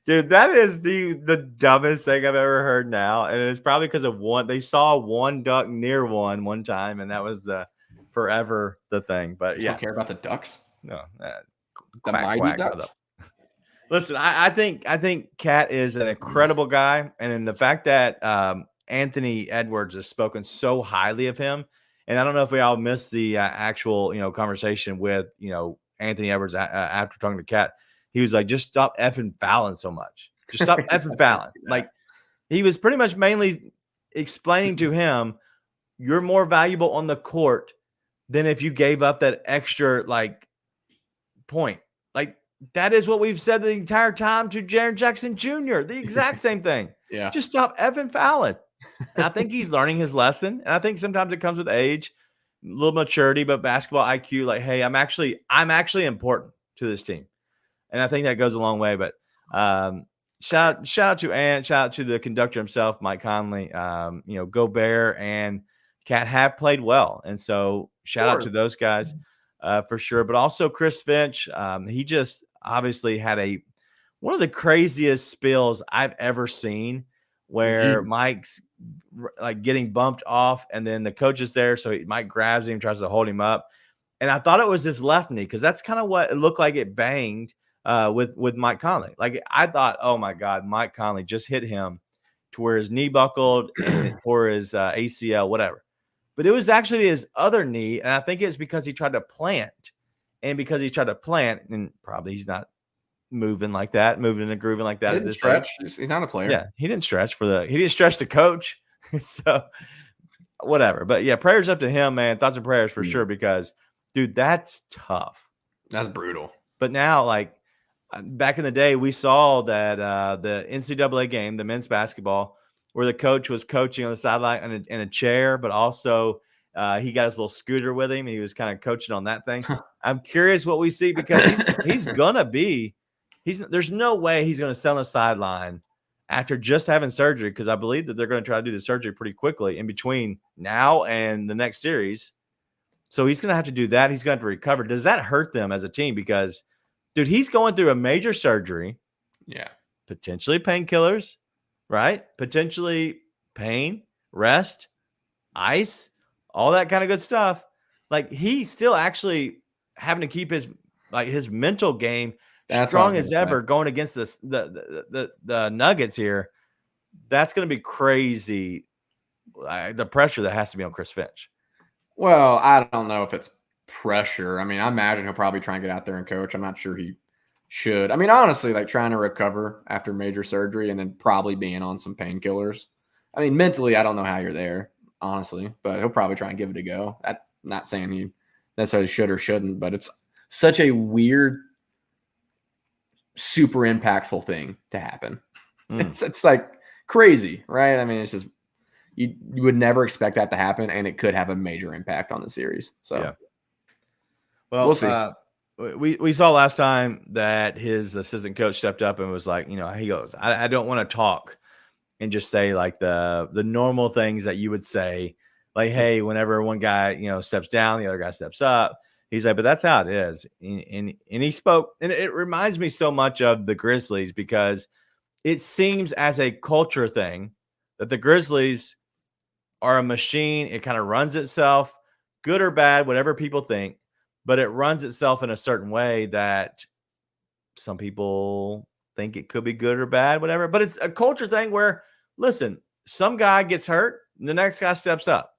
Dude, that is the dumbest thing I've ever heard now. And it's probably because of they saw one duck near one time, and that was forever the thing. But yeah. Don't care about the ducks? No. The mighty ducks? Listen, I think Cat is an incredible guy. And in the fact that Anthony Edwards has spoken so highly of him, and I don't know if we all missed the actual, conversation with, Anthony Edwards after talking to Cat. He was like, just stop effing fouling so much. Just stop effing fouling. Like, he was pretty much mainly explaining to him, you're more valuable on the court than if you gave up that extra, point. Like, that is what we've said the entire time to Jaren Jackson Jr. The exact same thing. Yeah. Just stop effing fouling. And I think he's learning his lesson. And I think sometimes it comes with age, a little maturity, but basketball IQ. Like, hey, I'm actually important to this team. And I think that goes a long way. But shout out to Ant, shout out to the conductor himself, Mike Conley. Gobert and Cat have played well. And so shout out to those guys for sure. But also Chris Finch, he just obviously had one of the craziest spills I've ever seen where Mike's like getting bumped off, and then the coach is there, so Mike grabs him, tries to hold him up, and I thought it was his left knee because that's kind of what it looked like. It banged with Mike Conley. Like I thought, oh my God, Mike Conley just hit him to where his knee buckled and it tore his ACL, whatever. But it was actually his other knee, and I think it's because he tried to plant, and because he tried to plant, and probably he's not moving like that, moving and grooving like that at this stretch. age. He's not a player. Yeah, he didn't stretch he didn't stretch the coach. So whatever. But yeah, prayers up to him, man. Thoughts and prayers for sure, because dude, that's tough. That's brutal. But now, like back in the day, we saw that the NCAA game, the men's basketball, where the coach was coaching on the sideline in a chair, but also he got his little scooter with him. He was kind of coaching on that thing. I'm curious what we see, because he's gonna be. There's no way he's going to sit on the sideline after just having surgery, because I believe that they're going to try to do the surgery pretty quickly in between now and the next series. So he's going to have to do that. He's going to have to recover. Does that hurt them as a team? Because, dude, he's going through a major surgery. Yeah. Potentially painkillers, right? Potentially pain, rest, ice, all that kind of good stuff. Like he's still actually having to keep his mental game strong as ever going against the Nuggets here. That's going to be crazy. The pressure that has to be on Chris Finch. Well, I don't know if it's pressure. I mean, I imagine he'll probably try and get out there and coach. I'm not sure he should. I mean, honestly, like trying to recover after major surgery and then probably being on some painkillers. I mean, mentally, I don't know how you're there, honestly, but he'll probably try and give it a go. I'm not saying he necessarily should or shouldn't, but it's such a weird, super impactful thing to happen. It's like crazy, right? I mean, it's just you would never expect that to happen, and it could have a major impact on the series. So, yeah. Well, we'll see. We saw last time that his assistant coach stepped up and was like, he goes, I don't want to talk and just say like the normal things that you would say, like, hey, whenever one guy steps down, the other guy steps up. He's like, but that's how it is. And he spoke, and it reminds me so much of the Grizzlies, because it seems as a culture thing that the Grizzlies are a machine. It kind of runs itself, good or bad, whatever people think, but it runs itself in a certain way that some people think it could be good or bad, whatever. But it's a culture thing where, listen, some guy gets hurt, the next guy steps up.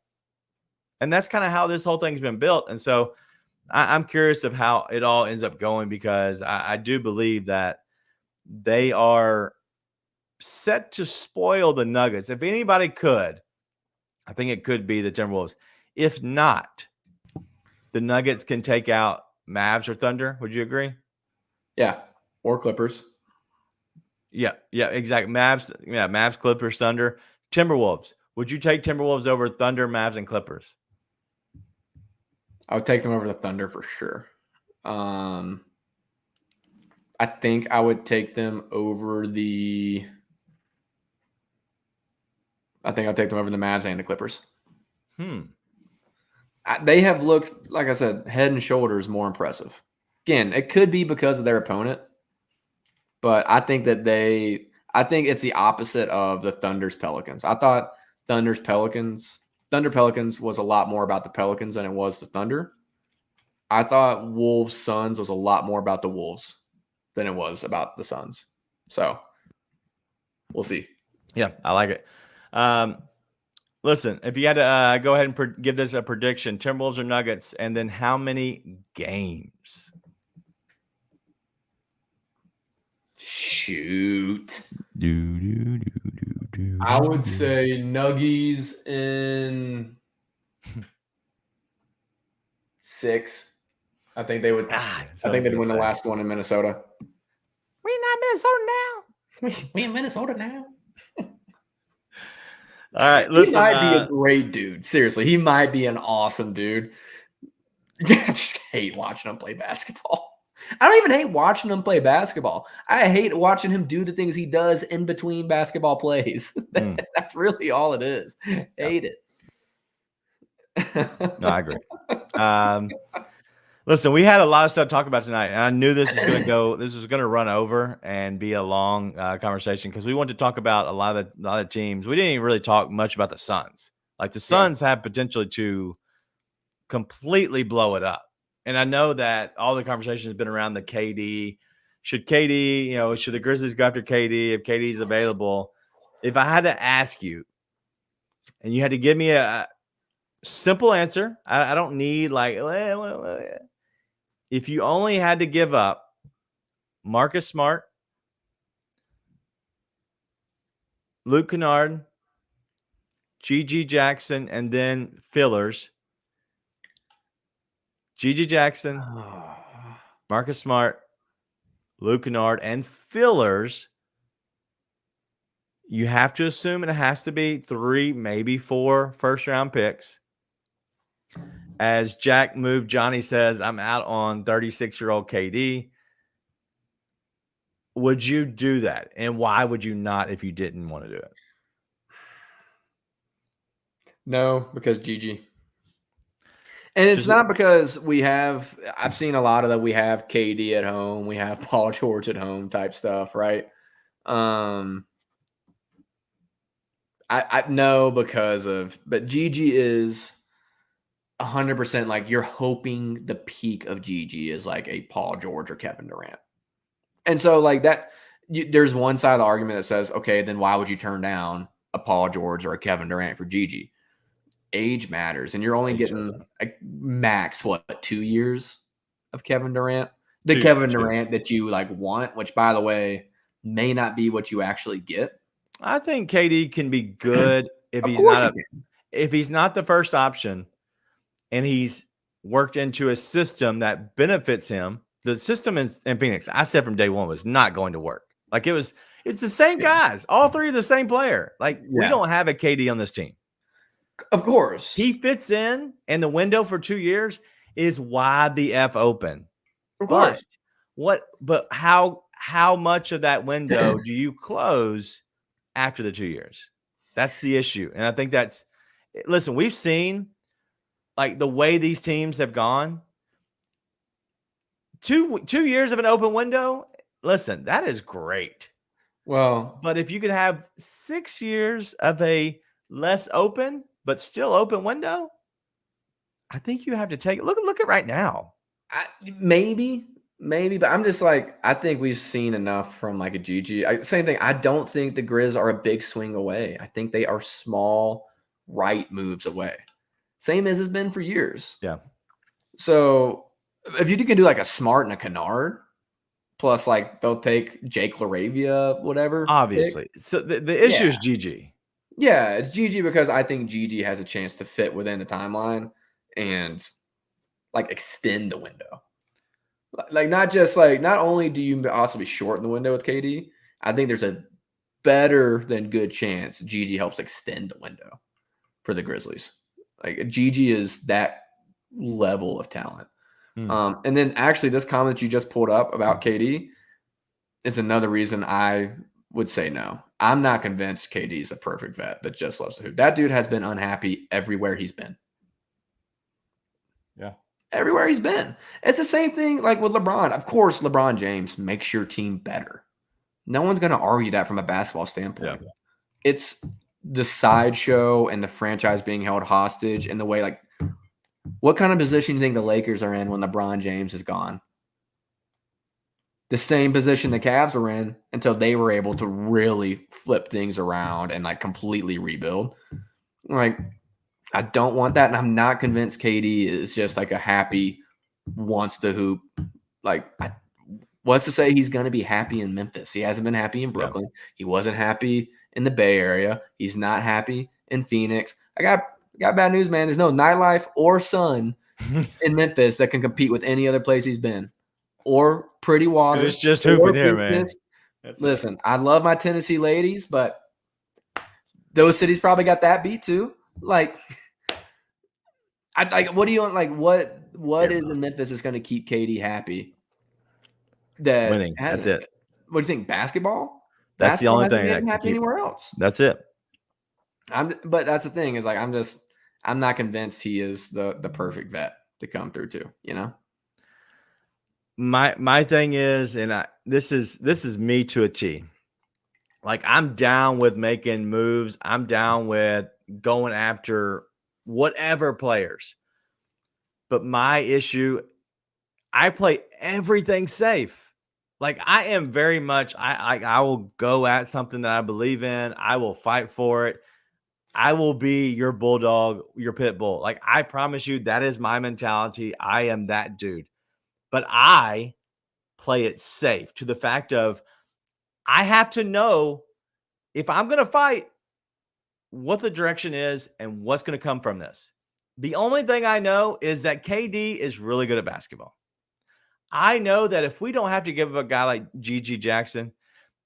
And that's kind of how this whole thing's been built. And so I'm curious of how it all ends up going, because I do believe that they are set to spoil the Nuggets. If anybody could, I think it could be the Timberwolves. If not, the Nuggets can take out Mavs or Thunder. Would you agree? Yeah. Or Clippers. Yeah, exactly. Mavs, Clippers, Thunder. Timberwolves. Would you take Timberwolves over Thunder, Mavs, and Clippers? I would take them over the Thunder for sure. I think I would take them over the Mavs and the Clippers. They have looked, like I said, head and shoulders more impressive. Again, it could be because of their opponent, but I think it's the opposite of the Thunder's Pelicans. I thought Thunder Pelicans was a lot more about the Pelicans than it was the Thunder. I thought Wolves Suns was a lot more about the Wolves than it was about the Suns. So we'll see. Yeah, I like it. Listen, if you had to go ahead and give this a prediction, Timberwolves or Nuggets, and then how many games? Shoot. I would say Nuggies in 6. I think they would. I think they'd win the last one in Minnesota. We're not Minnesota now. We're in Minnesota now. All right, listen. He might be a great dude. Seriously, he might be an awesome dude. I just hate watching him play basketball. I don't even hate watching him play basketball. I hate watching him do the things he does in between basketball plays. That's really all it is. Hate it. No, I agree. Listen, we had a lot of stuff to talk about tonight, and I knew this was going to go. This was going to run over and be a long conversation because we wanted to talk about a lot of teams. We didn't even really talk much about the Suns. Like the Suns have potential to completely blow it up, and I know that all the conversation has been around the KD. Should KD, should the Grizzlies go after KD if KD's available? If I had to ask you, and you had to give me a simple answer, I don't need like. If you only had to give up Marcus Smart, Luke Kennard, G.G. Jackson, and then fillers, G.G. Jackson, Marcus Smart, Luke Kennard, and fillers, you have to assume it has to be 3, maybe 4 first-round picks. As Jack moved, Johnny says, I'm out on 36-year-old KD. Would you do that? And why would you not if you didn't want to do it? No, because GG. And it's not because I've seen a lot of that. We have KD at home. We have Paul George at home type stuff, right? I know but GG is 100% like you're hoping the peak of GG is like a Paul George or Kevin Durant. And so like that, there's one side of the argument that says, okay, then why would you turn down a Paul George or a Kevin Durant for GG? Age matters, and you're only getting like max 2 years of Kevin Durant. The Kevin Durant that you like want, which by the way may not be what you actually get. I think KD can be good if he's not the first option, and he's worked into a system that benefits him. The system in Phoenix, I said from day one, was not going to work. Like it's the same guys, all 3 of the same player. Like we don't have a KD on this team. Of course. He fits in, and the window for 2 years is wide the F open. Of course. But how much of that window do you close after the 2 years? That's the issue. And I think listen, we've seen like the way these teams have gone. 2 years of an open window, listen, that is great. Well, but if you could have 6 years of a less open but still open window, I think you have to take it. Look at right now. Maybe, but I'm just like, I think we've seen enough from like a GG. Same thing. I don't think the Grizz are a big swing away. I think they are small right moves away. Same as it's been for years. Yeah. So if you can do like a Smart and a Kennard, plus like they'll take Jake LaRavia, whatever. Obviously. So the issue is GG. Yeah, it's GG because I think GG has a chance to fit within the timeline and like extend the window. Like not only do you also be short in the window with KD, I think there's a better than good chance GG helps extend the window for the Grizzlies. Like GG is that level of talent. And then actually this comment you just pulled up about KD is another reason I would say no. I'm not convinced KD is a perfect vet that just loves to hoop. That dude has been unhappy everywhere he's been. Yeah. Everywhere he's been. It's the same thing like with LeBron. Of course, LeBron James makes your team better. No one's going to argue that from a basketball standpoint. Yeah. It's the sideshow and the franchise being held hostage and the way like what kind of position do you think the Lakers are in when LeBron James is gone? The same position the Cavs were in until they were able to really flip things around and like completely rebuild. Like, I don't want that. And I'm not convinced KD is just like a happy, wants to hoop. Like, what's to say he's going to be happy in Memphis? He hasn't been happy in Brooklyn. Yeah. He wasn't happy in the Bay Area. He's not happy in Phoenix. I got bad news, man. There's no nightlife or sun in Memphis that can compete with any other place he's been. Or pretty water. It's just hooping here, man. Listen, I love my Tennessee ladies, but those cities probably got that beat too. Like, what do you want? Like, what is in Memphis is going to keep KD happy? That winning. That's it. What do you think? Basketball? That's the only thing that can happen anywhere else. That's it. But that's the thing is like I'm not convinced he is the perfect vet to come through to. You know. my thing is, and this is me to a T. Like, I'm down with making moves. I'm down with going after whatever players. But my issue, I play everything safe. Like, I am very much, I will go at something that I believe in. I will fight for it. I will be your bulldog, your pit bull. Like, I promise you, that is my mentality. I am that dude. But I play it safe to the fact of I have to know if I'm going to fight, what the direction is and what's going to come from this. The only thing I know is that KD is really good at basketball. I know that if we don't have to give up a guy like GG Jackson,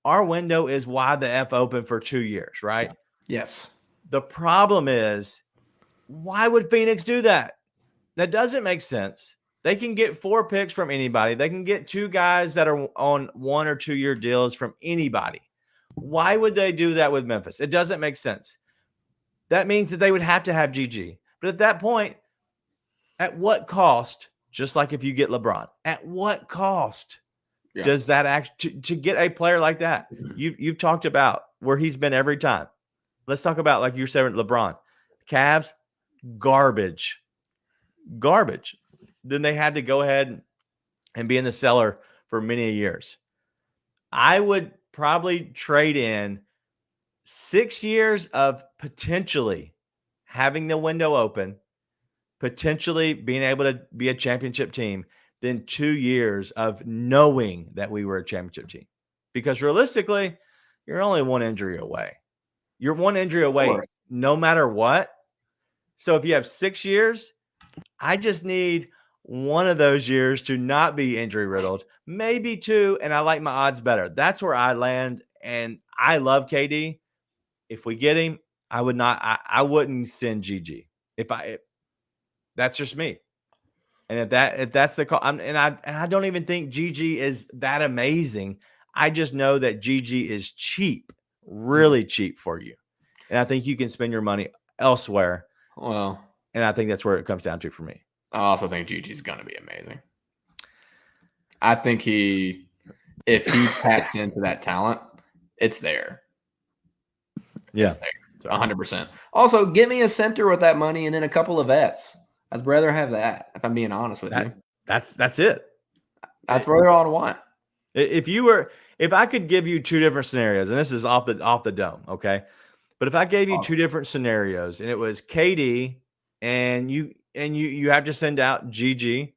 our window is wide the F open for 2 years, right? Yes. The problem is, why would Phoenix do that? That doesn't make sense. They can get 4 picks from anybody. They can get 2 guys that are on 1 or 2 year deals from anybody. Why would they do that with Memphis? It doesn't make sense. That means that they would have to have GG. But at that point, at what cost, just like if you get LeBron, at what cost does that to get a player like that? You've talked about where he's been every time. Let's talk about, like you said, LeBron. Cavs, garbage. Then they had to go ahead and be in the cellar for many years. I would probably trade in 6 years of potentially having the window open, potentially being able to be a championship team, then 2 years of knowing that we were a championship team. Because realistically, you're only 1 injury away. You're 1 injury away no matter what. So if you have 6 years, I just need one of those years to not be injury riddled, maybe 2, and I like my odds better. That's where I land, and I love KD. If we get him, I wouldn't send GG. That's just me. And if that's the call, I don't even think GG is that amazing. I just know that GG is cheap, really cheap for you. And I think you can spend your money elsewhere. Well, and I think that's where it comes down to for me. I also think GG's going to be amazing. I think if he taps into that talent, it's there. Yeah. It's there. 100%. Also, give me a center with that money and then a couple of vets. I'd rather have that, if I'm being honest with you. That's it. That's what all I want. If I could give you 2 different scenarios, and this is off the dome, okay? But if I gave you 2 different scenarios and it was KD and you have to send out GG,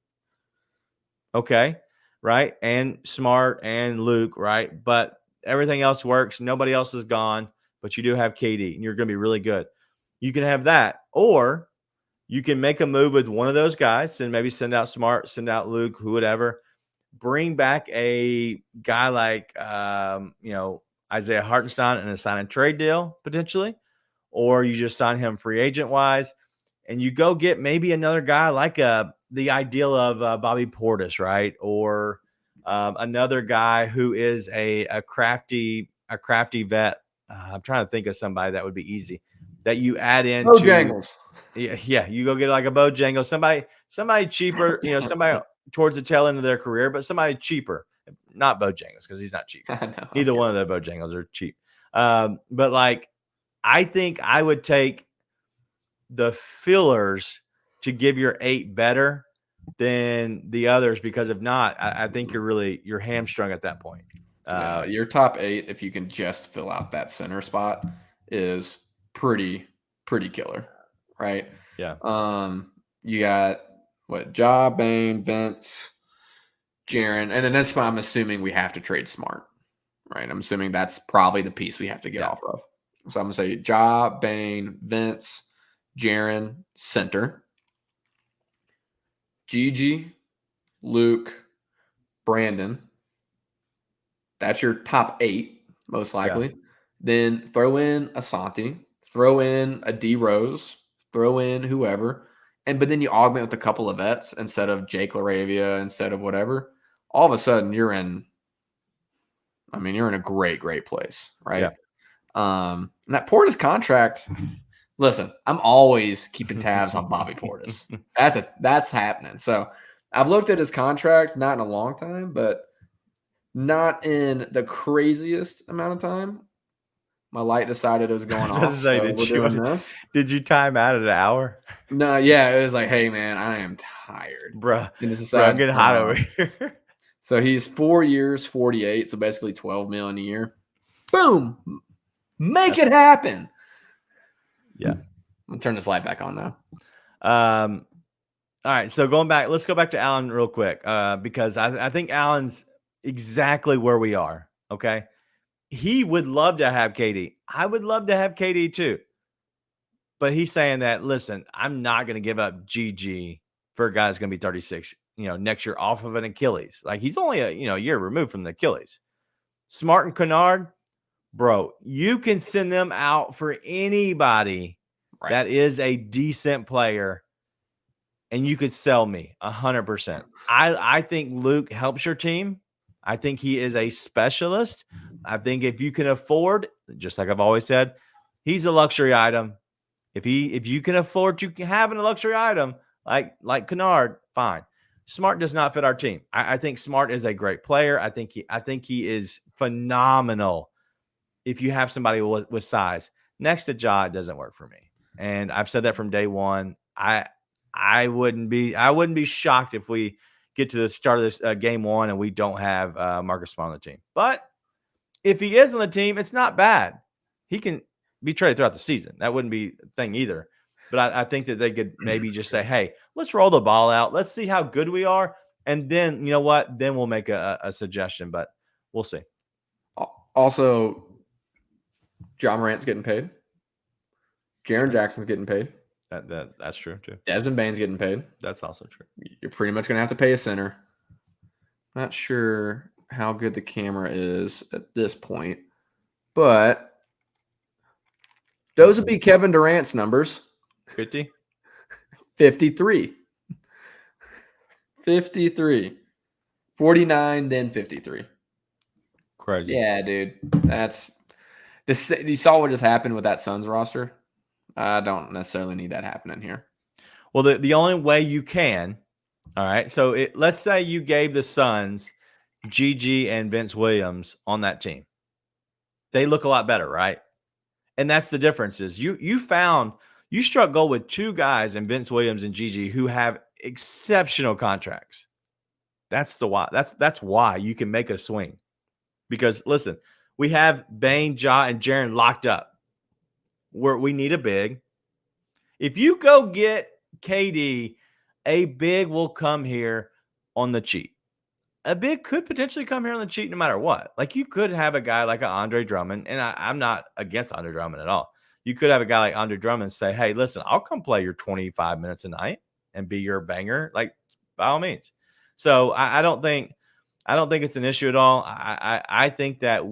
okay, right? And Smart and Luke, right? But everything else works. Nobody else is gone, but you do have KD and you're going to be really good. You can have that, or you can make a move with one of those guys and maybe send out Smart, send out Luke, whatever. Bring back a guy like, Isaiah Hartenstein in a sign and trade deal potentially, or you just sign him free agent wise, and you go get maybe another guy like the ideal of Bobby Portis, right? Or another guy who is a crafty vet. I'm trying to think of somebody that would be easy that you add in. Bojangles. Yeah, you go get like a Bojangles, somebody cheaper, somebody towards the tail end of their career, but somebody cheaper, not Bojangles because he's not cheap. Neither one of the Bojangles are cheap. But like, I think I would take the fillers to give your 8 better than the others, because if not, I think you're hamstrung at that point. Your top 8, if you can just fill out that center spot, is pretty killer, right? Yeah. You got Ja, Bane, Vince, Jaren, and then that's why I'm assuming we have to trade Smart, right? I'm assuming that's probably the piece we have to get off of. So I'm gonna say Ja, Bane, Vince, Jaren, center, Gigi, Luke, Brandon. That's your top 8, most likely. Yeah. Then throw in Asante, throw in a D Rose, throw in whoever, but then you augment with a couple of vets instead of Jake LaRavia, instead of whatever. All of a sudden, you're in a great place, right? Yeah. And that Portis contract. Listen, I'm always keeping tabs on Bobby Portis. That's happening. So I've looked at his contract, not in a long time, but not in the craziest amount of time. My light decided it was I going was about to off, say, so we're doing this. did you time out at an hour? No, yeah, it was like, hey man, I am tired. Bruh, And just I'm decided to getting turn hot it over on. here. So he's 4 years, 48, so basically 12 million a year. Boom. Make it happen. Yeah. I'm gonna turn this light back on now. All right, so let's go back to Allen real quick, because I think Allen's exactly where we are. Okay, he would love to have KD. I would love to have KD too, but he's saying that, listen, I'm not going to give up GG for a guy that's going to be 36, next year off of an Achilles. Like, he's only a year removed from the Achilles. Smart and Kennard, bro, you can send them out for anybody that is a decent player. And you could sell me 100%. I think Luke helps your team. I think he is a specialist. I think if you can afford, just like I've always said, he's a luxury item. If you can afford to have a luxury item like Kennard, fine. Smart does not fit our team. I think Smart is a great player. I think he is phenomenal. If you have somebody with size next to Ja, it doesn't work for me. And I've said that from day one. I wouldn't be shocked if we get to the start of this game one and we don't have Marcus Smart on the team. But if he is on the team, it's not bad. He can be traded throughout the season. That wouldn't be a thing either. But I think that they could maybe just say, hey, let's roll the ball out. Let's see how good we are. And then, you know what? Then we'll make a suggestion. But we'll see. Also, John Morant's getting paid. Jaren Jackson's getting paid. That's true too. Desmond Bane's getting paid. That's also true. You're pretty much going to have to pay a center. Not sure how good the camera is at this point, but those would be Kevin Durant's numbers. 50? 53. 53. 49, then 53. Crazy. Yeah, dude. You saw what just happened with that Suns roster? I don't necessarily need that happening here. Well, the only way you can, all right, so let's say you gave the Suns GG and Vince Williams on that team. They look a lot better, right? And that's the difference is you struck gold with two guys in Vince Williams and GG who have exceptional contracts. That's why you can make a swing. Because listen, we have Bane, Ja, and Jaren locked up. We need a big. If you go get KD, a big will come here on the cheap. A big could potentially come here on the cheap no matter what. Like, you could have a guy like an Andre Drummond, and I'm not against Andre Drummond at all. You could have a guy like Andre Drummond say, hey, listen, I'll come play your 25 minutes a night and be your banger, like, by all means. So I don't think it's an issue at all. I think that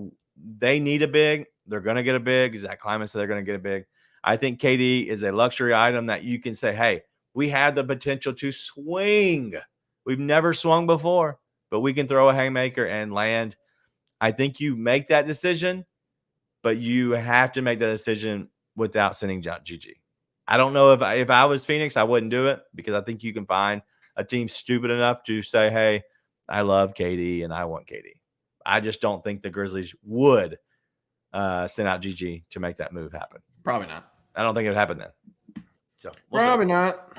they need a big. They're going to get a big. Zach Kleiman said they're going to get a big. I think KD is a luxury item that you can say, hey, we have the potential to swing. We've never swung before, but we can throw a haymaker and land. I think you make that decision, but you have to make that decision without sending GG. I don't know if I was Phoenix, I wouldn't do it because I think you can find a team stupid enough to say, hey, I love KD and I want KD. I just don't think the Grizzlies would send out GG to make that move happen. Probably not. I don't think it would happen then. So probably not.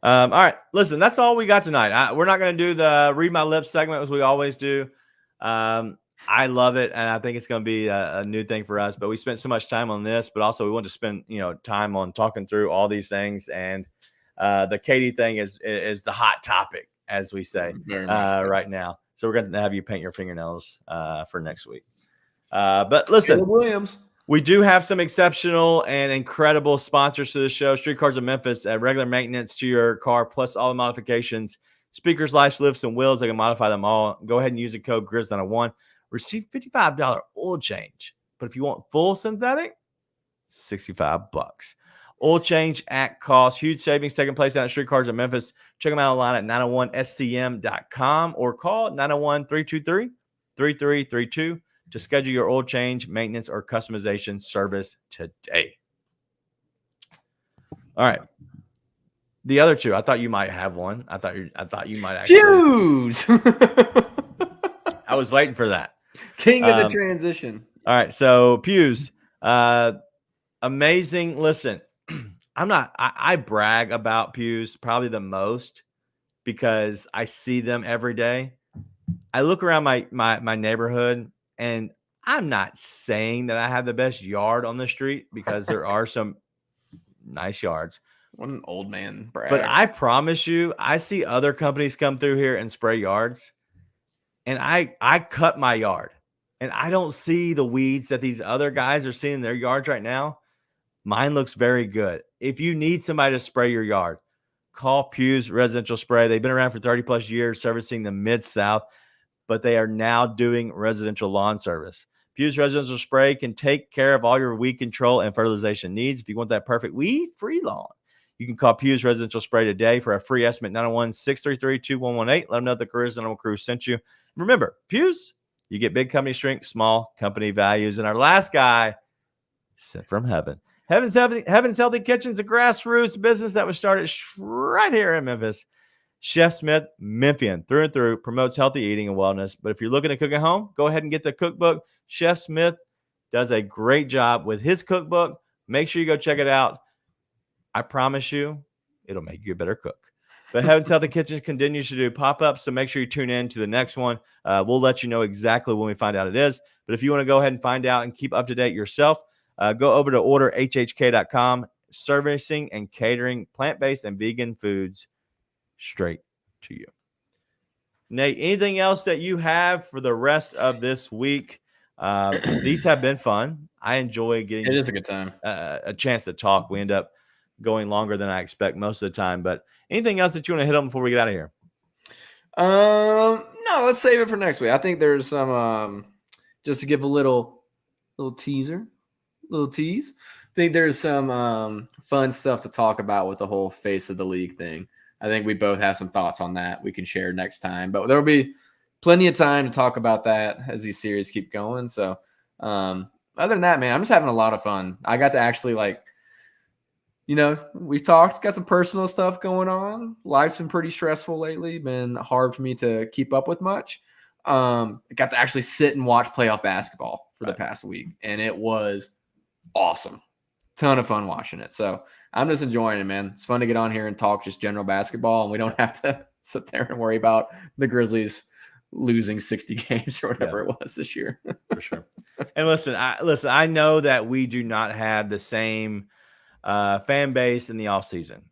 All right. Listen, that's all we got tonight. We're not going to do the Read My Lips segment as we always do. I love it, and I think it's going to be a new thing for us. But we spent so much time on this, but also we want to spend time on talking through all these things. And the KD thing is the hot topic, as we say right now. So we're going to have you paint your fingernails for next week. But listen, Caleb Williams. We do have some exceptional and incredible sponsors to the show. Street Cars of Memphis at regular maintenance to your car, plus all the modifications, speakers, lights, lifts, and wheels. They can modify them all. Go ahead and use the code Grizz101. Receive $55 oil change. But if you want full synthetic, $65. Oil change at cost. Huge savings taking place down at Street Cars of Memphis. Check them out online at 901scm.com or call 901-323-3332. to schedule your oil change, maintenance, or customization service today. All right. The other two, I thought you might have one. I thought you might actually. Fuse. I was waiting for that. King of the transition. All right, so Pews, amazing. Listen, I brag about Pews probably the most because I see them every day. I look around my neighborhood, and I'm not saying that I have the best yard on the street because there are some nice yards. What an old man brag. But I promise you, I see other companies come through here and spray yards, and I cut my yard, and I don't see the weeds that these other guys are seeing in their yards right now. Mine looks very good. If you need somebody to spray your yard, call Pew's Residential Spray. They've been around for 30 plus years servicing the Mid-South, but they are now doing residential lawn service. Pew's Residential Spray can take care of all your weed control and fertilization needs. If you want that perfect weed-free lawn, you can call Pew's Residential Spray today for a free estimate, 901-633-2118. Let them know the Grizz Animal Crew sent you. Remember, Pew's, you get big company strength, small company values. And our last guy, sent from heaven. Heaven's Healthy Kitchen's a grassroots business that was started right here in Memphis. Chef Smith, Memphian, through and through, promotes healthy eating and wellness. But if you're looking to cook at home, go ahead and get the cookbook. Chef Smith does a great job with his cookbook. Make sure you go check it out. I promise you, it'll make you a better cook. But Heaven's Healthy Kitchen continues to do pop-ups, so make sure you tune in to the next one. We'll let you know exactly when we find out it is. But if you want to go ahead and find out and keep up to date yourself, go over to orderhhk.com, servicing and catering plant-based and vegan foods straight to you. Nate, anything else that you have for the rest of this week? These have been fun. I enjoy getting it is a good time. A chance to talk. We end up going longer than I expect most of the time. But anything else that you want to hit on before we get out of here? No, let's save it for next week. I think there's some just to give a little tease. I think there's some fun stuff to talk about with the whole face of the league thing. I think we both have some thoughts on that we can share next time. But there will be plenty of time to talk about that as these series keep going. So other than that, man, I'm just having a lot of fun. I got to actually we've talked, got some personal stuff going on. Life's been pretty stressful lately, been hard for me to keep up with much. I got to actually sit and watch playoff basketball for the past week, and it was awesome. Ton of fun watching it. So I'm just enjoying it, man. It's fun to get on here and talk just general basketball, and we don't have to sit there and worry about the Grizzlies losing 60 games or whatever it was this year. For sure. And listen, I know that we do not have the same fan base in the off season.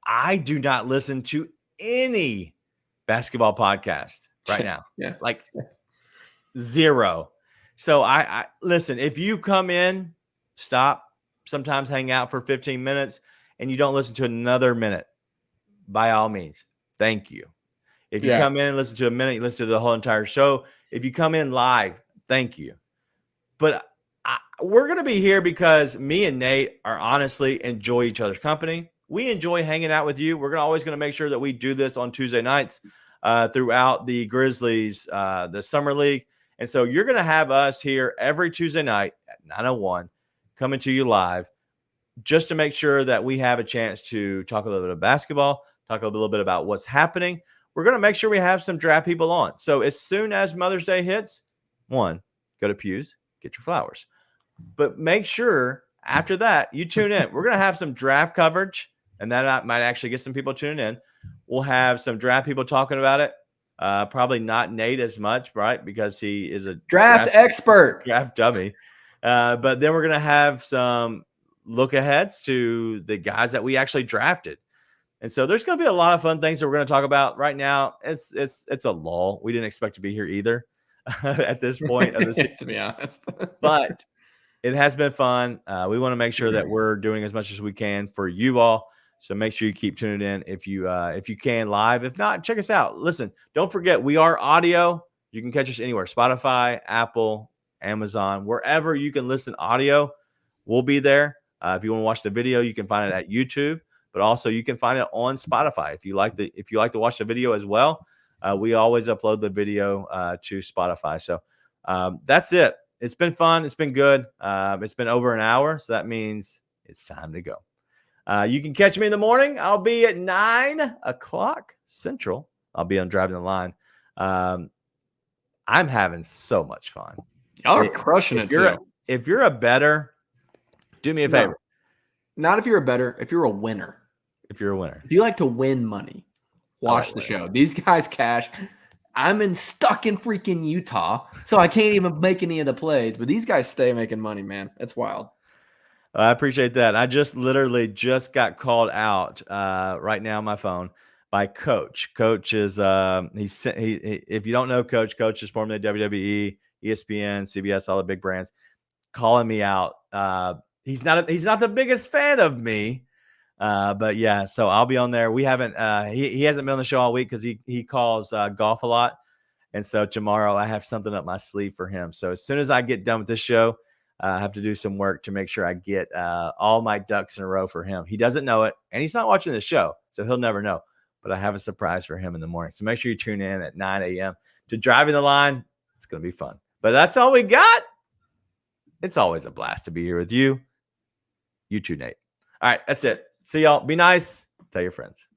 I do not listen to any basketball podcast right now. Like zero. So I listen, if you come in, stop, sometimes hang out for 15 minutes and you don't listen to another minute, by all means, thank you. If you come in and listen to a minute, you listen to the whole entire show. If you come in live, thank you. But we're going to be here because me and Nate are honestly enjoy each other's company. We enjoy hanging out with you. We're always going to make sure that we do this on Tuesday nights throughout the Grizzlies, the Summer League. And so you're going to have us here every Tuesday night at 9:01 coming to you live just to make sure that we have a chance to talk a little bit of basketball, talk a little bit about what's happening. We're going to make sure we have some draft people on. So as soon as Mother's Day hits, go to Pew's, get your flowers. But make sure after that you tune in. We're going to have some draft coverage, and that might actually get some people tuning in. We'll have some draft people talking about it. Probably not Nate as much, right? Because he is a draft expert, draft dummy. But then we're going to have some look aheads to the guys that we actually drafted. And so there's going to be a lot of fun things that we're going to talk about right now. It's a lull. We didn't expect to be here either at this point of the season, to be honest. But it has been fun. We want to make sure that we're doing as much as we can for you all. So make sure you keep tuning in if you can live. If not, check us out. Listen, don't forget, we are audio. You can catch us anywhere: Spotify, Apple, Amazon, wherever you can listen audio. We'll be there. If you want to watch the video, you can find it at YouTube, but also you can find it on Spotify. If you like to watch the video as well, we always upload the video to Spotify. So that's it. It's been fun. It's been good. It's been over an hour, so that means it's time to go. You can catch me in the morning. I'll be at 9 o'clock Central. I'll be on Driving the Line. I'm having so much fun. Y'all are crushing it too. If you're a bettor, do me a favor. Not if you're a bettor, if you're a winner. If you're a winner. If you like to win money, watch the show. These guys cash. I'm stuck in freaking Utah, so I can't even make any of the plays. But these guys stay making money, man. That's wild. I appreciate that. I literally just got called out right now on my phone by Coach. Coach is if you don't know Coach is formerly WWE, ESPN, CBS, all the big brands, calling me out. He's not the biggest fan of me, but yeah. So I'll be on there. We haven't he hasn't been on the show all week because he calls golf a lot, and so tomorrow I have something up my sleeve for him. So as soon as I get done with this show, I have to do some work to make sure I get all my ducks in a row for him. He doesn't know it, and he's not watching the show, so he'll never know. But I have a surprise for him in the morning. So make sure you tune in at 9 a.m. to Driving the Line. It's going to be fun. But that's all we got. It's always a blast to be here with you. You too, Nate. All right, that's it. See y'all. Be nice. Tell your friends.